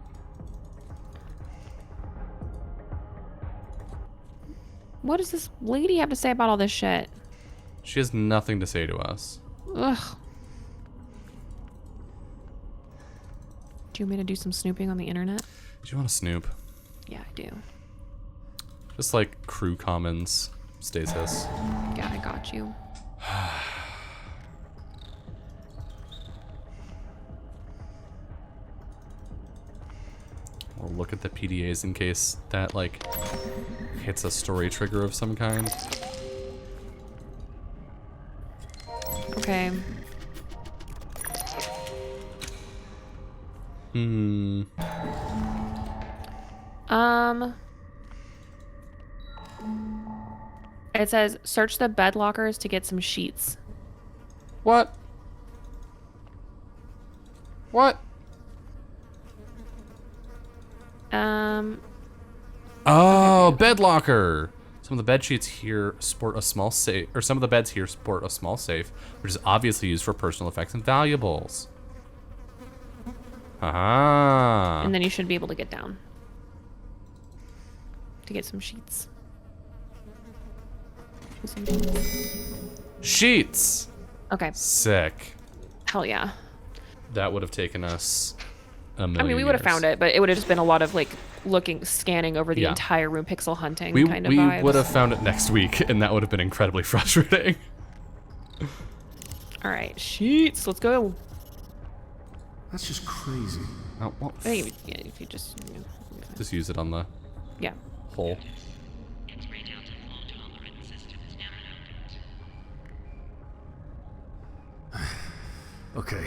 What does this lady have to say about all this shit? She has nothing to say to us. Ugh. Do you want me to do some snooping on the internet? Do you want to snoop? Yeah, I do. Just like crew commons, stasis. Yeah, I got you. We'll look at the PDAs in case that like hits a story trigger of some kind. Okay. It says search the bed lockers to get some sheets. What? What? Oh, bed locker. Some of the bed sheets here sport a small safe, or some of the beds here sport a small safe, which is obviously used for personal effects and valuables. Ah. And then you should be able to get down to get some sheets. Sheets. Okay. Sick. Hell yeah. That would have taken us a million I mean, we would have years. found it, but it would have just been a lot of like scanning over the entire room, pixel hunting kind of vibes. We would have found it next week, and that would have been incredibly frustrating. All right, sheets. Let's go. That's just crazy. Oh, well, I think if you just just use it on the hole. Okay,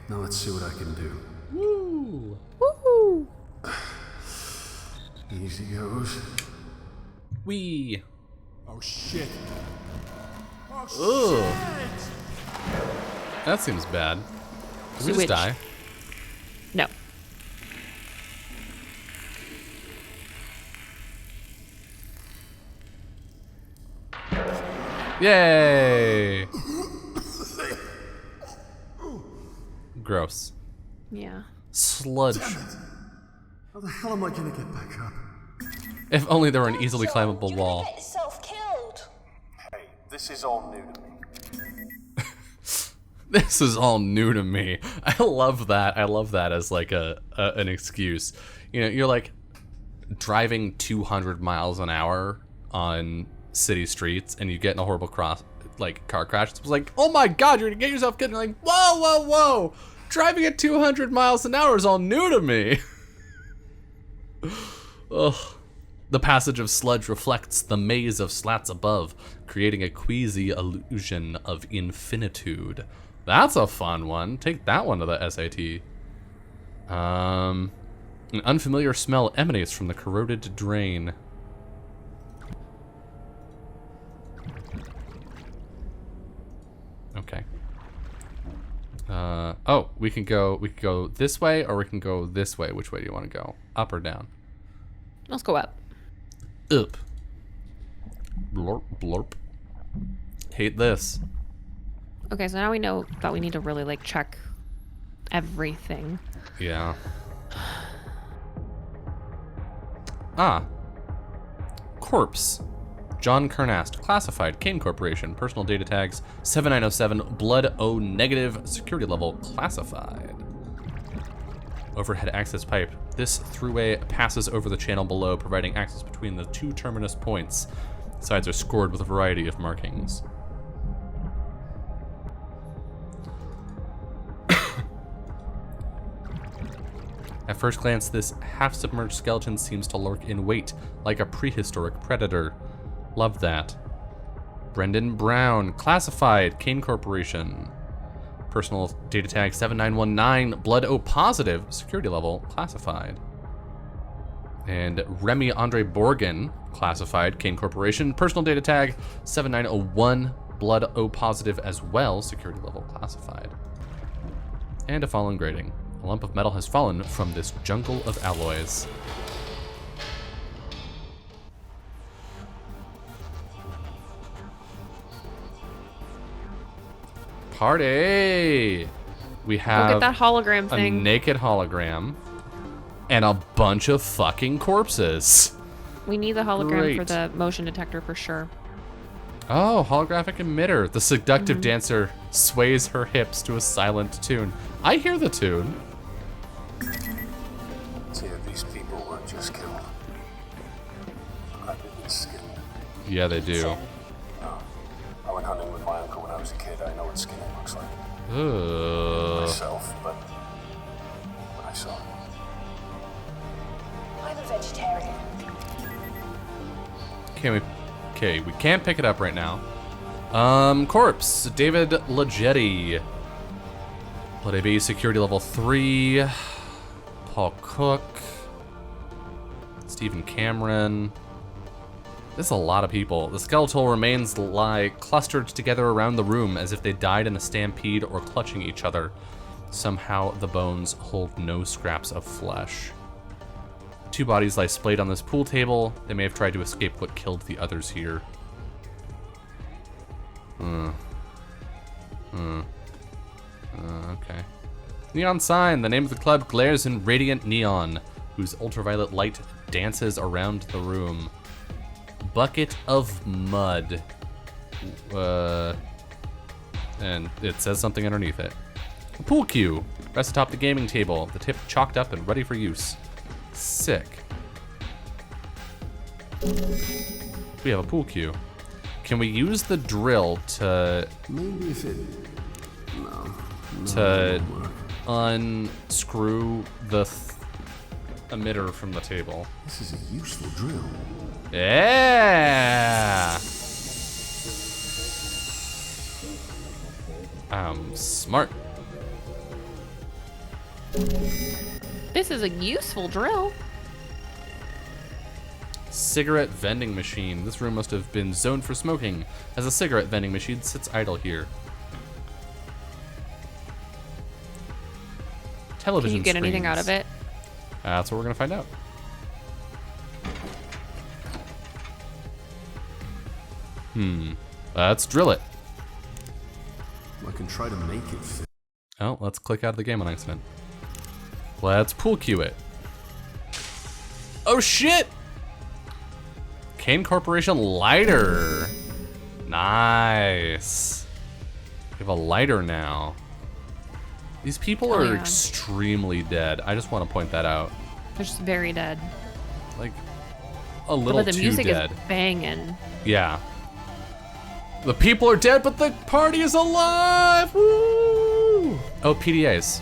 now let's see what I can do. Woo! Woohoo! Easy goes. Wee. Oh shit. Ugh. That seems bad. Did we just die? No. Yay! Gross. Yeah. Sludge. How the hell am I gonna get back up? If only there were an easily climbable wall. Get yourself killed. Hey, this is all new to me. This is all new to me. I love that. I love that as like an excuse. You know, you're like driving 200 miles an hour on city streets, and you get in a horrible car crash. It's like, oh my god, you're gonna get yourself killed. And you're like, whoa, whoa, whoa! Driving at 200 miles an hour is all new to me. Ugh. The passage of sludge reflects the maze of slats above, creating a queasy illusion of infinitude. That's a fun one. Take that one to the SAT. An unfamiliar smell emanates from the corroded drain. Okay. Oh, we can go this way, or we can go this way. Which way do you want to go? Up or down? Let's go up. Up. Blorp, blorp. Hate this. Okay, so now we know that we need to really, like, check everything. Yeah. Ah. Corpse. John Kernast, classified, Kane Corporation, personal data tags 7907, blood O negative, security level classified. Overhead access pipe. This throughway passes over the channel below, providing access between the two terminus points. The sides are scored with a variety of markings. At first glance, this half-submerged skeleton seems to lurk in wait, like a prehistoric predator. Love that. Brendan Brown, classified, Kane Corporation. Personal data tag 7919, blood O positive, security level, classified. And Remy Andre Borgen, classified, Kane Corporation. Personal data tag 7901, blood O positive as well, security level, classified. And a fallen grading. A lump of metal has fallen from this jungle of alloys. Party! We have get that hologram thing. A naked hologram and a bunch of fucking corpses. We need the hologram Great. for the motion detector for sure. Oh, holographic emitter. The seductive dancer sways her hips to a silent tune. I hear the tune. See, these people weren't just killed. I've been skinned. Yeah, they do. I went hunting with my uncle when I was a kid. I know what skinning looks like. Myself, but what I saw. I'm a vegetarian. Okay, we can't pick it up right now. Corpse, David Leggetti. Let it be security level 3. Paul Cook. Stephen Cameron. This is a lot of people. The skeletal remains lie clustered together around the room as if they died in a stampede or clutching each other. Somehow the bones hold no scraps of flesh. 2 bodies lie splayed on this pool table. They may have tried to escape what killed the others here. Okay. Neon sign. The name of the club glares in radiant neon, whose ultraviolet light dances around the room. Bucket of mud. And it says something underneath it. A pool cue. Rests atop the gaming table. The tip chalked up and ready for use. Sick. We have a pool cue. Can we use the drill to... Maybe if it... No. To unscrew the emitter from the table. This is a useful drill. Yeah! Smart. This is a useful drill. Cigarette vending machine. This room must have been zoned for smoking, as a cigarette vending machine sits idle here. Television Can you get anything out of screens. it? That's what we're gonna find out. Let's drill it. I can try to make it fit. Oh, let's click out of the game on accident. Let's pool cue it. Oh shit! Kane Corporation lighter. Nice. We have a lighter now. These people are extremely dead. I just want to point that out. They're just very dead. Like, a little but the too music dead. is banging. Yeah. The people are dead, but the party is alive! Woo! Oh, PDAs.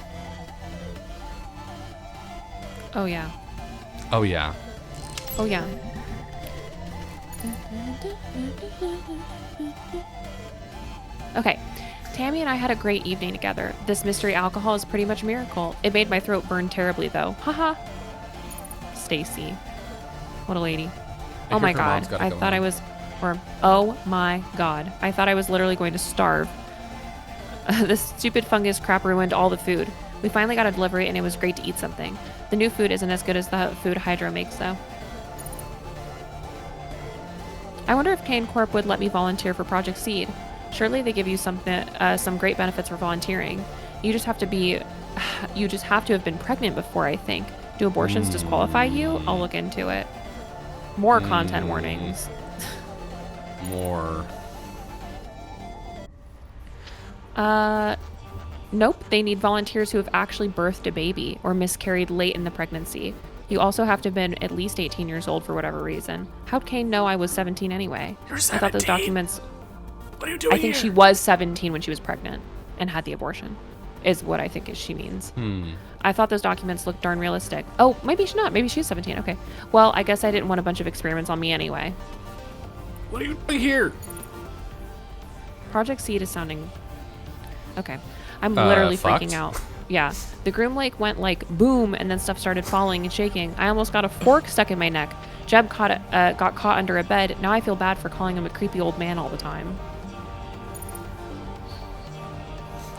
Oh yeah. Oh, yeah. Oh yeah. Okay. Tammy and I had a great evening together. This mystery alcohol is pretty much a miracle. It made my throat burn terribly though. Haha. Stacy. What a lady. I Oh hear my her god. mom's gotta I go thought I home. was, oh my god. I thought I was literally going to starve. This stupid fungus crap ruined all the food. We finally got a delivery and it was great to eat something. The new food isn't as good as the food Hydra makes though. I wonder if Kane Corp would let me volunteer for Project Seed. Surely they give you some great benefits for volunteering. You just have to have been pregnant before, I think. Do abortions disqualify you? I'll look into it. More content warnings. More. Nope. They need volunteers who have actually birthed a baby or miscarried late in the pregnancy. You also have to have been at least 18 years old for whatever reason. How'd Kane know I was 17 anyway? You're 17? I thought those documents... What are you doing I think she was 17 when she was pregnant and had the abortion, is what I think she means. I thought those documents looked darn realistic. Oh, maybe she's not. Maybe she's 17. Okay. Well, I guess I didn't want a bunch of experiments on me anyway. What are you doing here? Project Seed is sounding... Okay. I'm literally fucked? freaking out. Yeah. The Groom Lake went like boom and then stuff started falling and shaking. I almost got a fork stuck in my neck. Jeb got caught under a bed. Now I feel bad for calling him a creepy old man all the time.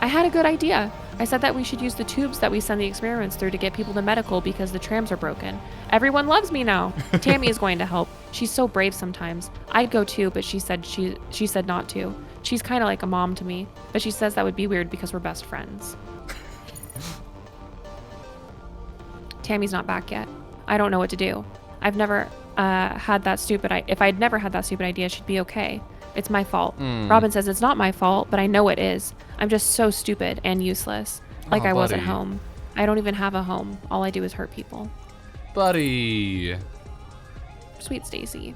I had a good idea. I said that we should use the tubes that we send the experiments through to get people to medical because the trams are broken. Everyone loves me now. Tammy is going to help. She's so brave sometimes. I'd go too, but she said not to. She's kind of like a mom to me, but she says that would be weird because we're best friends. Tammy's not back yet. I don't know what to do. I've never had that stupid if I'd never had that stupid idea, she'd be okay. It's my fault. Robin says it's not my fault, but I know it is. I'm just so stupid and useless. Like I was at buddy. home. I don't even have a home. All I do is hurt people. Buddy. Sweet Stacy.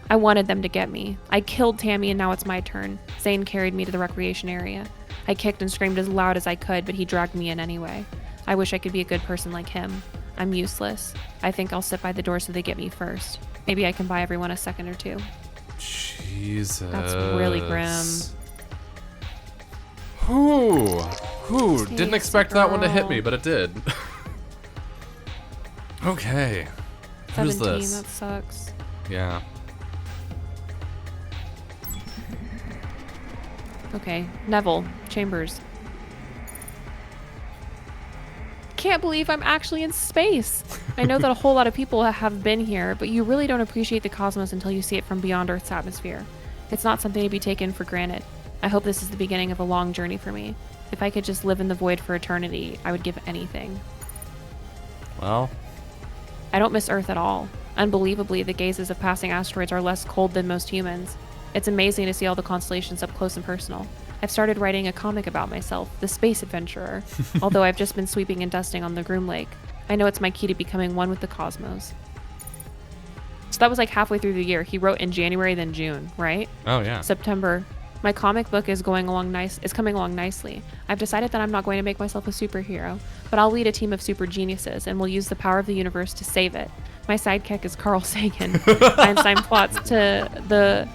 I wanted them to get me. I killed Tammy and now it's my turn. Zane carried me to the recreation area. I kicked and screamed as loud as I could, but he dragged me in anyway. I wish I could be a good person like him. I'm useless. I think I'll sit by the door so they get me first. Maybe I can buy everyone a second or two. Jesus. That's really grim. Whew. Didn't expect that one to hit me, but it did. Okay. Who's 17, this? that sucks. Yeah. Okay, Neville, Chambers. Can't believe I'm actually in space. I know that a whole lot of people have been here, but you really don't appreciate the cosmos until you see it from beyond Earth's atmosphere. It's not something to be taken for granted. I hope this is the beginning of a long journey for me. If I could just live in the void for eternity, I would give anything. Well, I don't miss Earth at all. Unbelievably, the gazes of passing asteroids are less cold than most humans. It's amazing to see all the constellations up close and personal. I've started writing a comic about myself, the space adventurer, although I've just been sweeping and dusting on the Groom Lake. I know it's my key to becoming one with the cosmos. So that was like halfway through the year. He wrote in January, then June, right? oh yeah. September. My comic book is coming along nicely. I've decided that I'm not going to make myself a superhero, but I'll lead a team of super geniuses and will use the power of the universe to save it. My sidekick is Carl Sagan. Einstein plots to the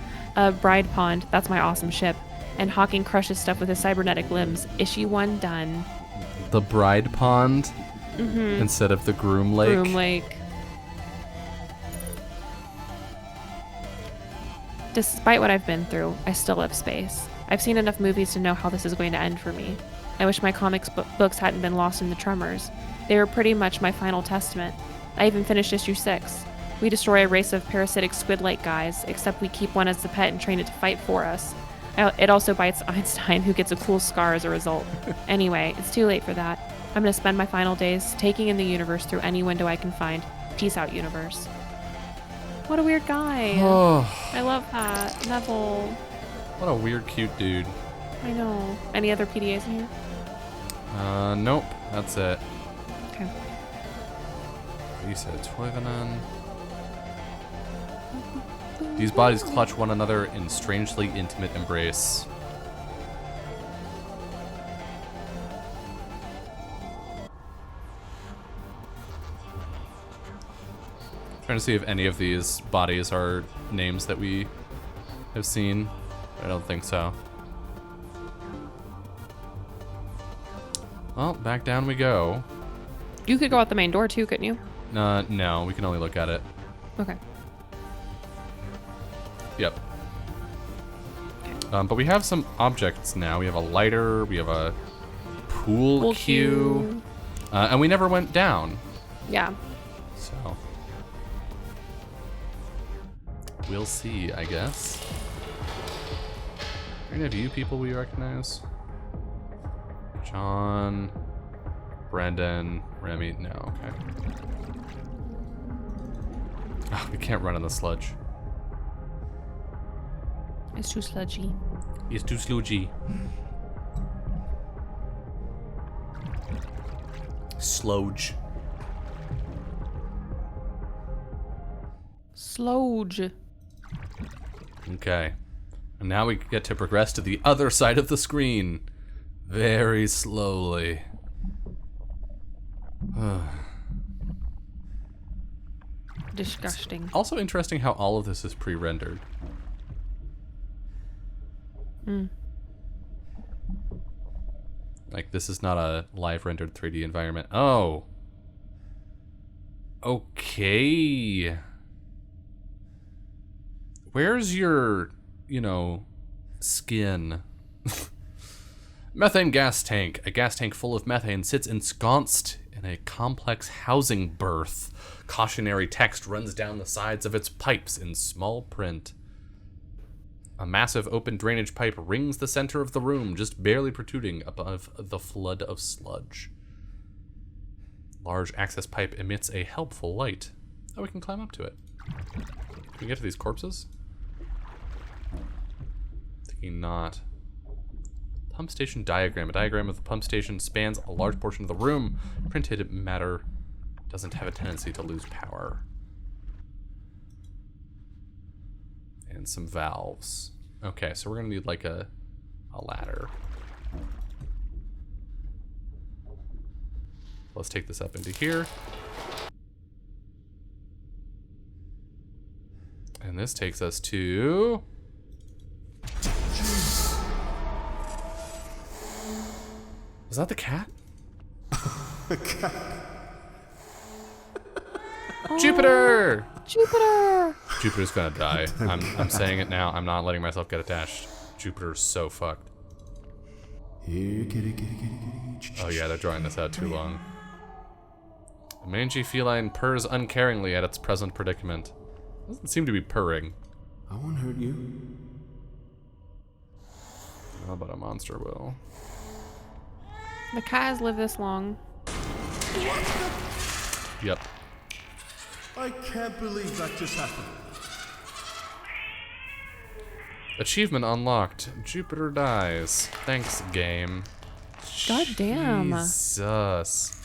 Bride Pond. That's my awesome ship. And Hawking crushes stuff with his cybernetic limbs. Issue 1 done. The Bride Pond instead of the Groom Lake. Groom Lake. Despite what I've been through, I still love space. I've seen enough movies to know how this is going to end for me. I wish my comics books hadn't been lost in the tremors. They were pretty much my final testament. I even finished issue 6. We destroy a race of parasitic squid-like guys, except we keep one as the pet and train it to fight for us. It also bites Einstein, who gets a cool scar as a result. Anyway, it's too late for that. I'm going to spend my final days taking in the universe through any window I can find. Peace out, universe. What a weird guy. I love that. Neville. What a weird, cute dude. I know. Any other PDAs in here? Nope. That's it. Okay. You said Toivonen. These bodies clutch one another in strangely intimate embrace. Trying to see if any of these bodies are names that we have seen. I don't think so. Well, back down we go. You could go out the main door too, couldn't you? No, we can only look at it. Okay. Yep. But we have some objects now. We have a lighter. We have a pool cue. And we never went down. Yeah. So we'll see, I guess. Are any of you people we recognize? John, Brendan, Remy. No, okay. Oh, we can't run in the sludge. It's too sludgy. It's too sludgy. Sludge. Sludge. Okay. And now we get to progress to the other side of the screen. Very slowly. Disgusting. Also interesting how all of this is pre-rendered. Like, this is not a live rendered 3D environment. Oh. Okay. Where's your, skin? Methane gas tank. A gas tank full of methane sits ensconced in a complex housing berth. Cautionary text runs down the sides of its pipes in small print. A massive open drainage pipe rings the center of the room, just barely protruding above the flood of sludge. Large access pipe emits a helpful light. Oh, we can climb up to it. Can we get to these corpses? Thinking not. Pump station diagram. A diagram of the pump station spans a large portion of the room. Printed matter doesn't have a tendency to lose power. And some valves. Okay, so we're gonna need like a ladder. Let's take this up into here. And this takes us to... Was that the cat? The cat. Jupiter! Jupiter! Jupiter's gonna die. I'm saying it now. I'm not letting myself get attached. Jupiter's so fucked. Here, kitty, kitty, kitty, kitty. Oh yeah, they're drawing this out too long. The mangy feline purrs uncaringly at its present predicament. Doesn't seem to be purring. I won't hurt you. Oh, but a monster will. The cat has lived this long. Yep. I can't believe that just happened. Achievement unlocked. Jupiter dies. Thanks, game. God damn. Jesus.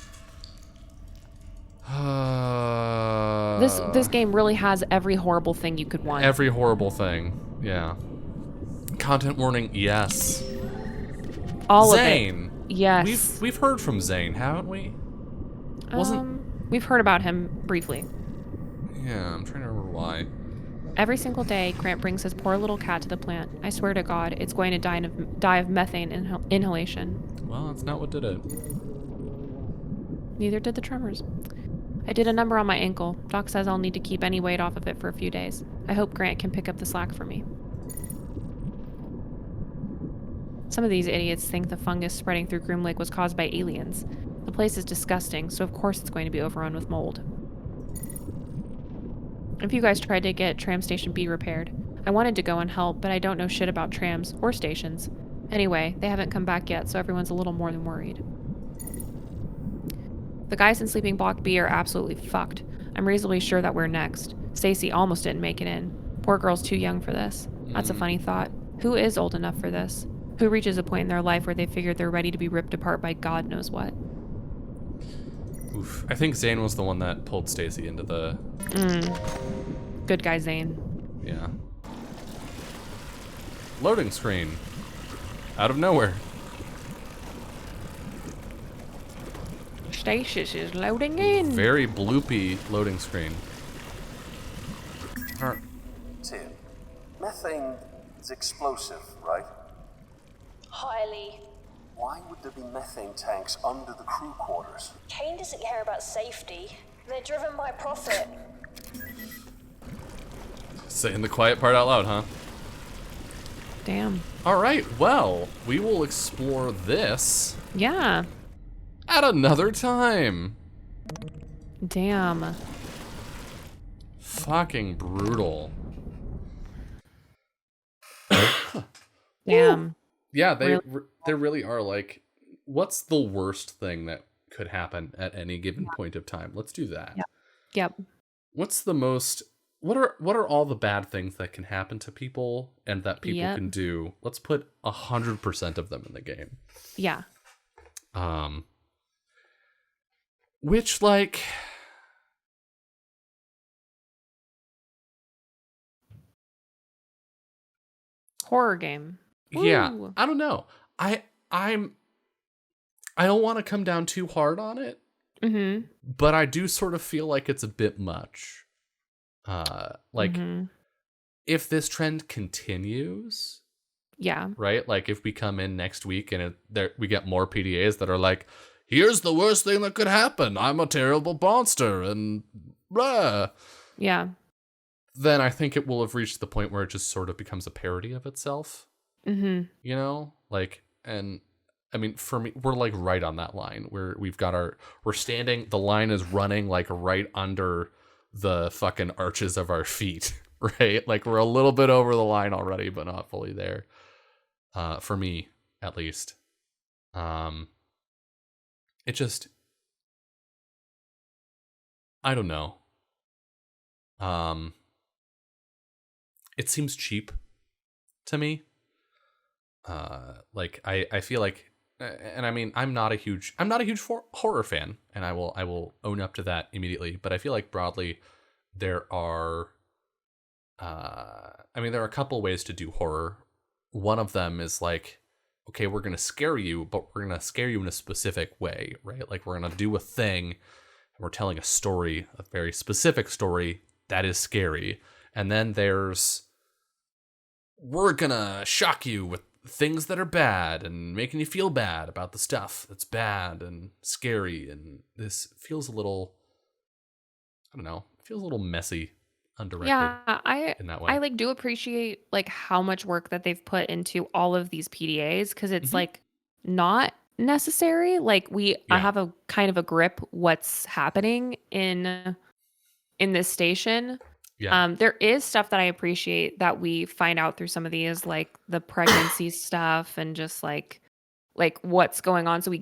This game really has every horrible thing you could want. Every horrible thing. Yeah. Content warning, yes. All Zane. of it. Yes. We've heard from Zane, haven't we? We've heard about him briefly. Yeah, I'm trying to remember why. Every single day, Grant brings his poor little cat to the plant. I swear to God, it's going to die of methane inhalation. Well, that's not what did it. Neither did the tremors. I did a number on my ankle. Doc says I'll need to keep any weight off of it for a few days. I hope Grant can pick up the slack for me. Some of these idiots think the fungus spreading through Groom Lake was caused by aliens. The place is disgusting, so of course it's going to be overrun with mold. If you guys tried to get Tram Station B repaired, I wanted to go and help, but I don't know shit about trams or stations. Anyway, they haven't come back yet, so everyone's a little more than worried. The guys in Sleeping Block B are absolutely fucked. I'm reasonably sure that we're next. Stacy almost didn't make it in. Poor girl's too young for this. That's a funny thought. Who is old enough for this? Who reaches a point in their life where they figure they're ready to be ripped apart by God knows what? Oof. I think Zane was the one that pulled Stacy into the... Good guy Zane. Yeah. Loading screen. Out of nowhere. Stasis is loading in. Very bloopy loading screen. Tim, methane is explosive, right? Highly. Why would there be methane tanks under the crew quarters? Kane doesn't care about safety. They're driven by profit. Saying the quiet part out loud, huh? Damn. All right, well, we will explore this Yeah. at another time. Damn. Fucking brutal. Damn. Yeah, they really are like, what's the worst thing that could happen at any given point of time? Let's do that. Yep. What's the most, what are all the bad things that can happen to people and that people can do? Let's put 100% of them in the game. Yeah. Which, like, horror game. Yeah, Woo. I don't know. I don't want to come down too hard on it, but I do sort of feel like it's a bit much. If this trend continues, right? Like if we come in next week and we get more PDAs that are like, here's the worst thing that could happen. I'm a terrible monster and blah. Yeah. Then I think it will have reached the point where it just sort of becomes a parody of itself. You know, like, and I mean, for me, we're like right on that line where we're standing, the line is running like right under the fucking arches of our feet, right? Like we're a little bit over the line already, but not fully there. For me, at least. It just, I don't know. It seems cheap to me. Like I feel like, and I mean, I'm not a huge horror fan, and I will own up to that immediately. But I feel like broadly, there are a couple ways to do horror. One of them is like, okay, we're gonna scare you, but we're gonna scare you in a specific way, right? Like we're gonna do a thing, and we're telling a story, a very specific story that is scary. And then we're gonna shock you with things that are bad and making you feel bad about the stuff that's bad and scary. And this feels a little, I don't know, it feels a little messy, undirected. Yeah, in that way. I like do appreciate like how much work that they've put into all of these PDAs, because it's like not necessary. Like I have a kind of a grip what's happening in this station. Yeah. There is stuff that I appreciate that we find out through some of these, like the pregnancy stuff and just like what's going on. So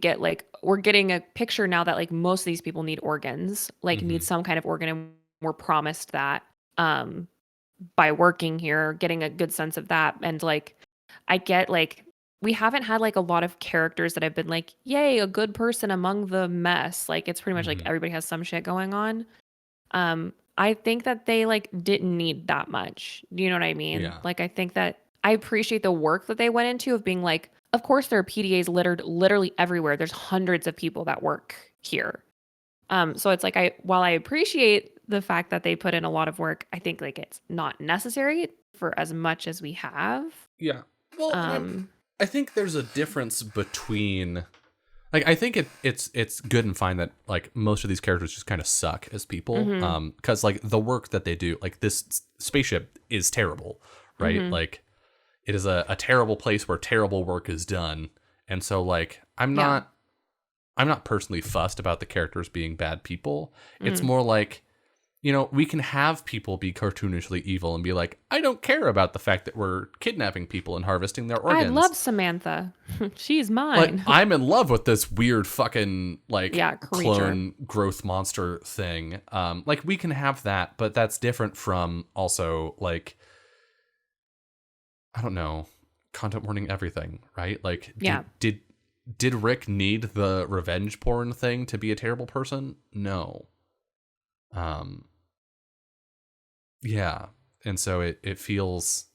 we're getting a picture now that like most of these people need organs, like need some kind of organ, and we're promised that by working here, getting a good sense of that. And like I get like we haven't had like a lot of characters that have been like, yay, a good person among the mess. Like it's pretty much like everybody has some shit going on. I think that they like didn't need that much. Do you know what I mean? Yeah. Like I think that I appreciate the work that they went into of being like, of course there are PDAs littered literally everywhere. There's hundreds of people that work here. So it's like while I appreciate the fact that they put in a lot of work, I think like it's not necessary for as much as we have. Yeah. Well, I think there's a difference between, like, I think it's good and fine that like most of these characters just kind of suck as people, because like the work that they do, like this spaceship is terrible, right? Like it is a terrible place where terrible work is done, and so like I'm not personally fussed about the characters being bad people. It's more like, you know, we can have people be cartoonishly evil and be like, I don't care about the fact that we're kidnapping people and harvesting their organs. I love Samantha. She's mine. Like, I'm in love with this weird fucking like creature. clone growth monster thing. Like we can have that, but that's different from also like, I don't know, content warning everything, right? Like did Rick need the revenge porn thing to be a terrible person? No. Yeah. And so it feels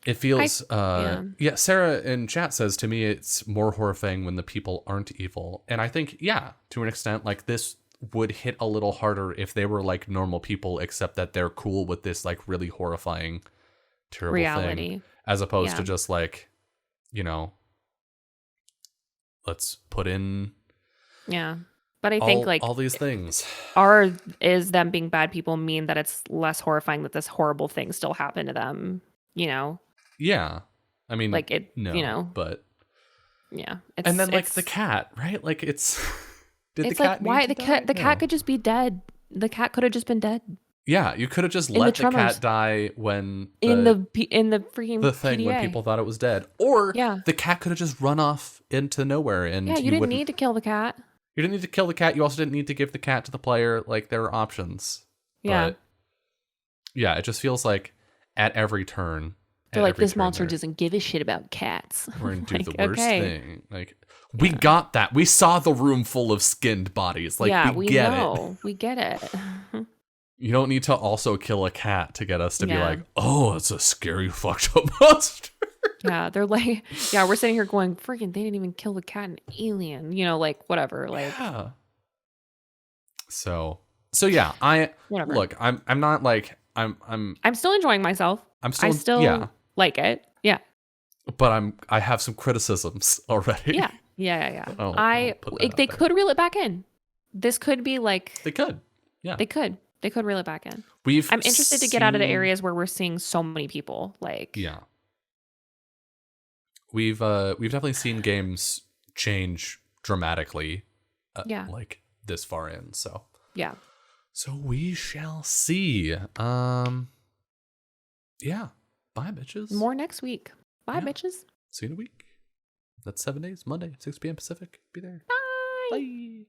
Sarah in chat says, to me it's more horrifying when the people aren't evil. And I think, yeah, to an extent, like this would hit a little harder if they were like normal people, except that they're cool with this like really horrifying, terrible reality thing, as opposed to just like, you know, let's put in But I think like all these things is them being bad people mean that it's less horrifying that this horrible thing still happened to them, you know? Yeah. I mean, like it, no, you know, but yeah. And then like the cat, right? Like it's did it's the cat like why need to the die? cat could just be dead. The cat could have just been dead. Yeah, you could have just let the cat die when in the freaking the thing PDA. when people thought it was dead, or yeah, the cat could have just run off into nowhere, and you didn't need to kill the cat. You didn't need to kill the cat. You also didn't need to give the cat to the player. Like there are options. Yeah, but yeah, it just feels like at every turn, they're like this monster doesn't give a shit about cats. We're gonna do the worst thing. Like we got that. We saw the room full of skinned bodies. Like we get it. We get it. You don't need to also kill a cat to get us to be like, oh, it's a scary fucked up monster. Yeah, they're like, we're sitting here going, freaking, they didn't even kill the cat in Alien, you know, like whatever, like. Yeah. So yeah, whatever. Look, I'm not like I'm still enjoying myself. I still like it. Yeah. But I have some criticisms already. Yeah. They could reel it back in. This could be like they could. Yeah. They could reel it back in. I'm interested to get out of the areas where we're seeing so many people. Like we've definitely seen games change dramatically. Like this far in. So So we shall see. Yeah. Bye, bitches. More next week. Bye, bitches. See you in a week. That's 7 days. Monday, 6 p.m. Pacific. Be there. Bye. Bye.